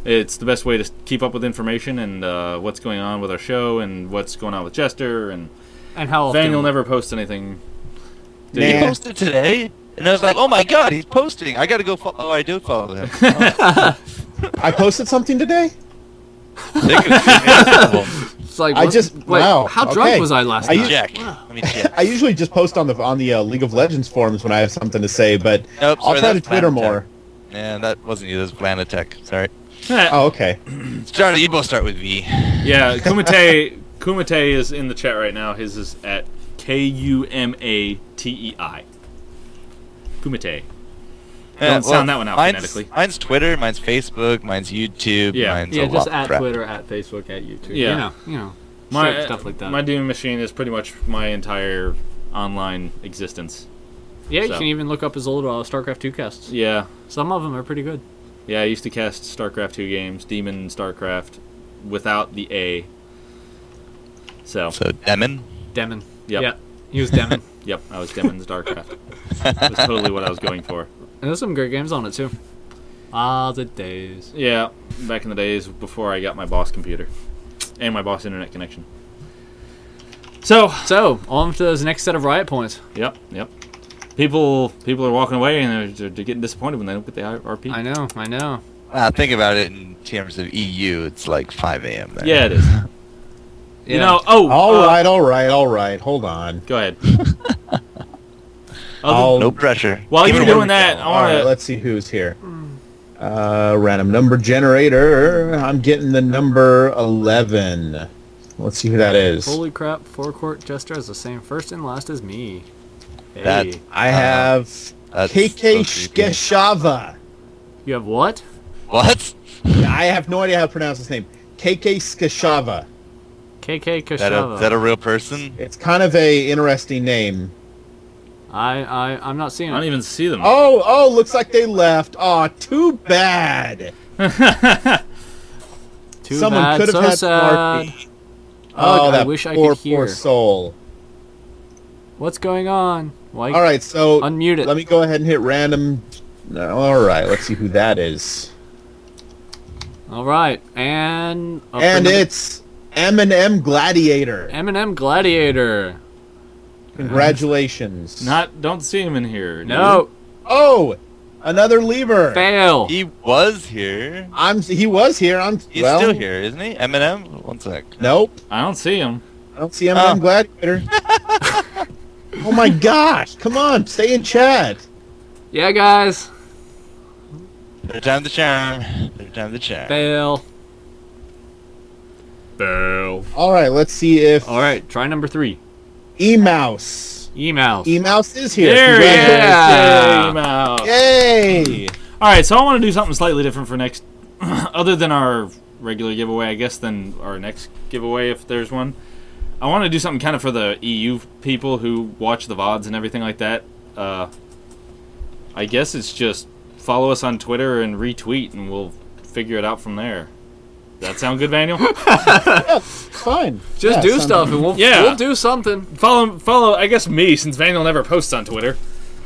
It's the best way to keep up with information and what's going on with our show and what's going on with Jester. And And how often? Van will never post anything. Nah. He posted today, and I was like, "Oh my god, he's posting! I gotta go follow." Oh, I do follow him. I posted something today? It's like I what- just- wait, wow, How drunk okay. was I last I night? Check. Let me check. I usually just post on the League of Legends forums when I have something to say, but Nope, I'll sorry, try to that's Twitter Planetech. more. Yeah, that wasn't you. That was Planetech. Sorry. Oh, okay. Charlie, you both start with V. Yeah, Kumite is in the chat right now. His is at Kumatei. Kumite. Don't sound that one out phonetically. Mine's Twitter, mine's Facebook, mine's YouTube, Yeah. mine's Yeah, a just lot at crap. Twitter, at Facebook, at YouTube. Yeah. You know. My straight stuff like that. My Doom Machine is pretty much my entire online existence. Yeah, you So. can even look up his old StarCraft 2 casts. Yeah, Some of them are pretty good. yeah. I used to cast StarCraft 2 games, Demon StarCraft, without the A. So, So Demon. Demon. Yep. Yeah, he was Demon. yep, I was Demon StarCraft. That's totally what I was going for. And there's some great games on it too. Ah, the days. Yeah, back in the days before I got my boss computer and my boss internet connection. So, So, on to this next set of riot points. yep. People are walking away and they're getting disappointed when they don't get the RP. I know. Think about it in terms of EU. It's like 5 a.m. there. Yeah, it is. Yeah. You know, All right. Hold on. Go ahead. No pressure. While Give you're it doing one that, go. I All want right, to. let's see who's here. Random number generator. I'm getting the number 11. Let's see who that is. Holy crap, Forecourt Jester has the same first and last as me. Hey. That- I have That's KK so creepy. Skeshava. You have what? What? I have no idea how to pronounce his name. KK Skeshava. KK Is that Kashava. a real person? It's kind of a interesting name. I'm not seeing I don't it. even see them. Oh, looks like they left. Oh, too bad. Too Someone bad, could have so had sad. Smarty. Oh, I that wish I poor, could hear. poor soul. What's going on? Why? All right, so Unmute it. let me go ahead and hit random. No, all right, let's see who that is. All right, and it's M&M Gladiator. M&M Gladiator. Congratulations. Don't see him in here. No, Oh, another lever. fail. He was here. He was here. He's still here, isn't he? Eminem? One sec. Nope. I don't see him. I don't see M&M Gladiator. Oh my gosh! Come on, stay in chat. Yeah, guys. Third time the charm. Third time the charm. Fail. Fail. All right, let's see if All right, try number 3. E-Mouse. Emails. E-Mouse is here. There he is. Yeah. Came out. Yay! All right, so I want to do something slightly different for next, other than our regular giveaway, I guess, than our next giveaway if there's one. I want to do something kind of for the EU people who watch the VODs and everything like that. I guess it's just follow us on Twitter and retweet, and we'll figure it out from there. Does that sound good, Daniel? Yeah, it's fine. Just Yeah, do sounds stuff, good. and Yeah. we'll do something. follow, I guess, me, since Daniel never posts on Twitter.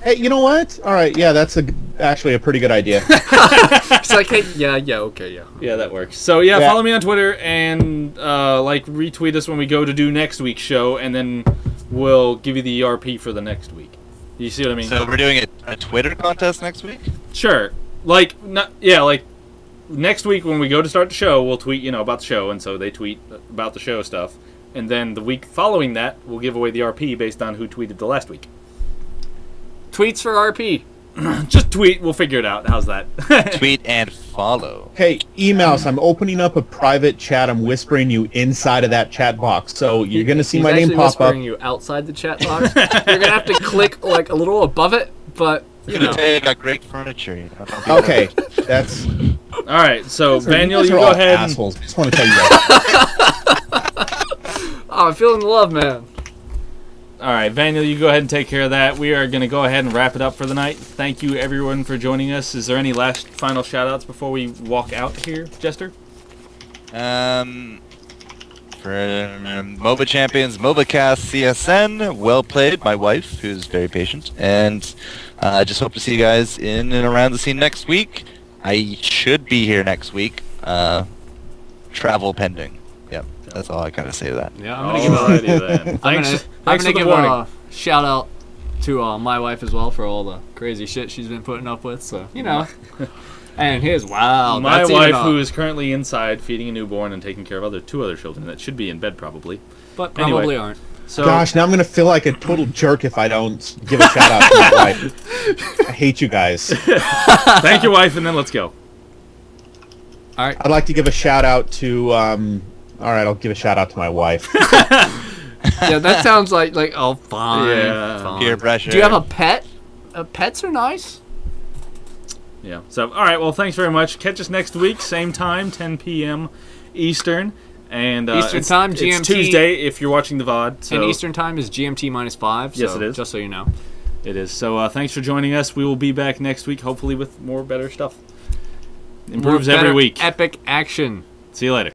Hey, you know what? All right, yeah, that's actually a pretty good idea. It's like, hey, yeah, okay, yeah. Yeah, that works. So, yeah, Yeah. follow me on Twitter and, retweet us when we go to do next week's show, and then we'll give you the ERP for the next week. You see what I mean? So we're doing a Twitter contest next week? Sure. Next week when we go to start the show, we'll tweet, about the show, and so they tweet about the show stuff. And then the week following that, we'll give away the RP based on who tweeted the last week. Tweets for RP. Just tweet, we'll figure it out. How's that? Tweet and follow. Hey, E-Mouse, I'm opening up a private chat. I'm whispering you inside of that chat box. So you're going to see He's my name actually pop up. whispering you outside the chat box. You're gonna have to click like a little above it, but you know. They got great furniture. You know, don't be Okay, that's... All right, so Daniel, guys you are go all ahead. And, assholes. Just want to tell you guys. Oh, I'm feeling the love, man. all right, Daniel, you go ahead and take care of that. We are going to go ahead and wrap it up for the night. Thank you, everyone, for joining us. Is there any last final shout-outs before we walk out here, Jester? For MOBA Champions, MOBAcast CSN, well played, my wife, who's very patient. And I just hope to see you guys in and around the scene next week. I should be here next week. Travel pending. Yep, that's all I gotta say to that. Yeah, I'm gonna give then. I'm Thanks gonna for the give warning. a shout out to my wife as well for all the crazy shit she's been putting up with. So and here's wow, My that's wife, even, who is currently inside feeding a newborn and taking care of two other children that should be in bed probably. but anyway. probably aren't. So, Gosh, now I'm going to feel like a total jerk if I don't give a shout out to my wife. I hate you guys. thank your wife, and then let's go. All right. I'd like to give a shout out to... all right, I'll give a shout out to my wife. Yeah, that sounds like oh fine. Yeah. Fine. Peer pressure. Do you have a pet? Pets are nice. Yeah. So, all right. Well, thanks very much. Catch us next week, same time, 10 p.m. Eastern. And Eastern it's, time, it's GMT. Tuesday if you're watching the VOD. So And Eastern time is GMT -5. Yes, so it is. Just so you know. It is. So thanks for joining us. We will be back next week, hopefully with more better stuff. Improves More every better week. Epic action. See you later.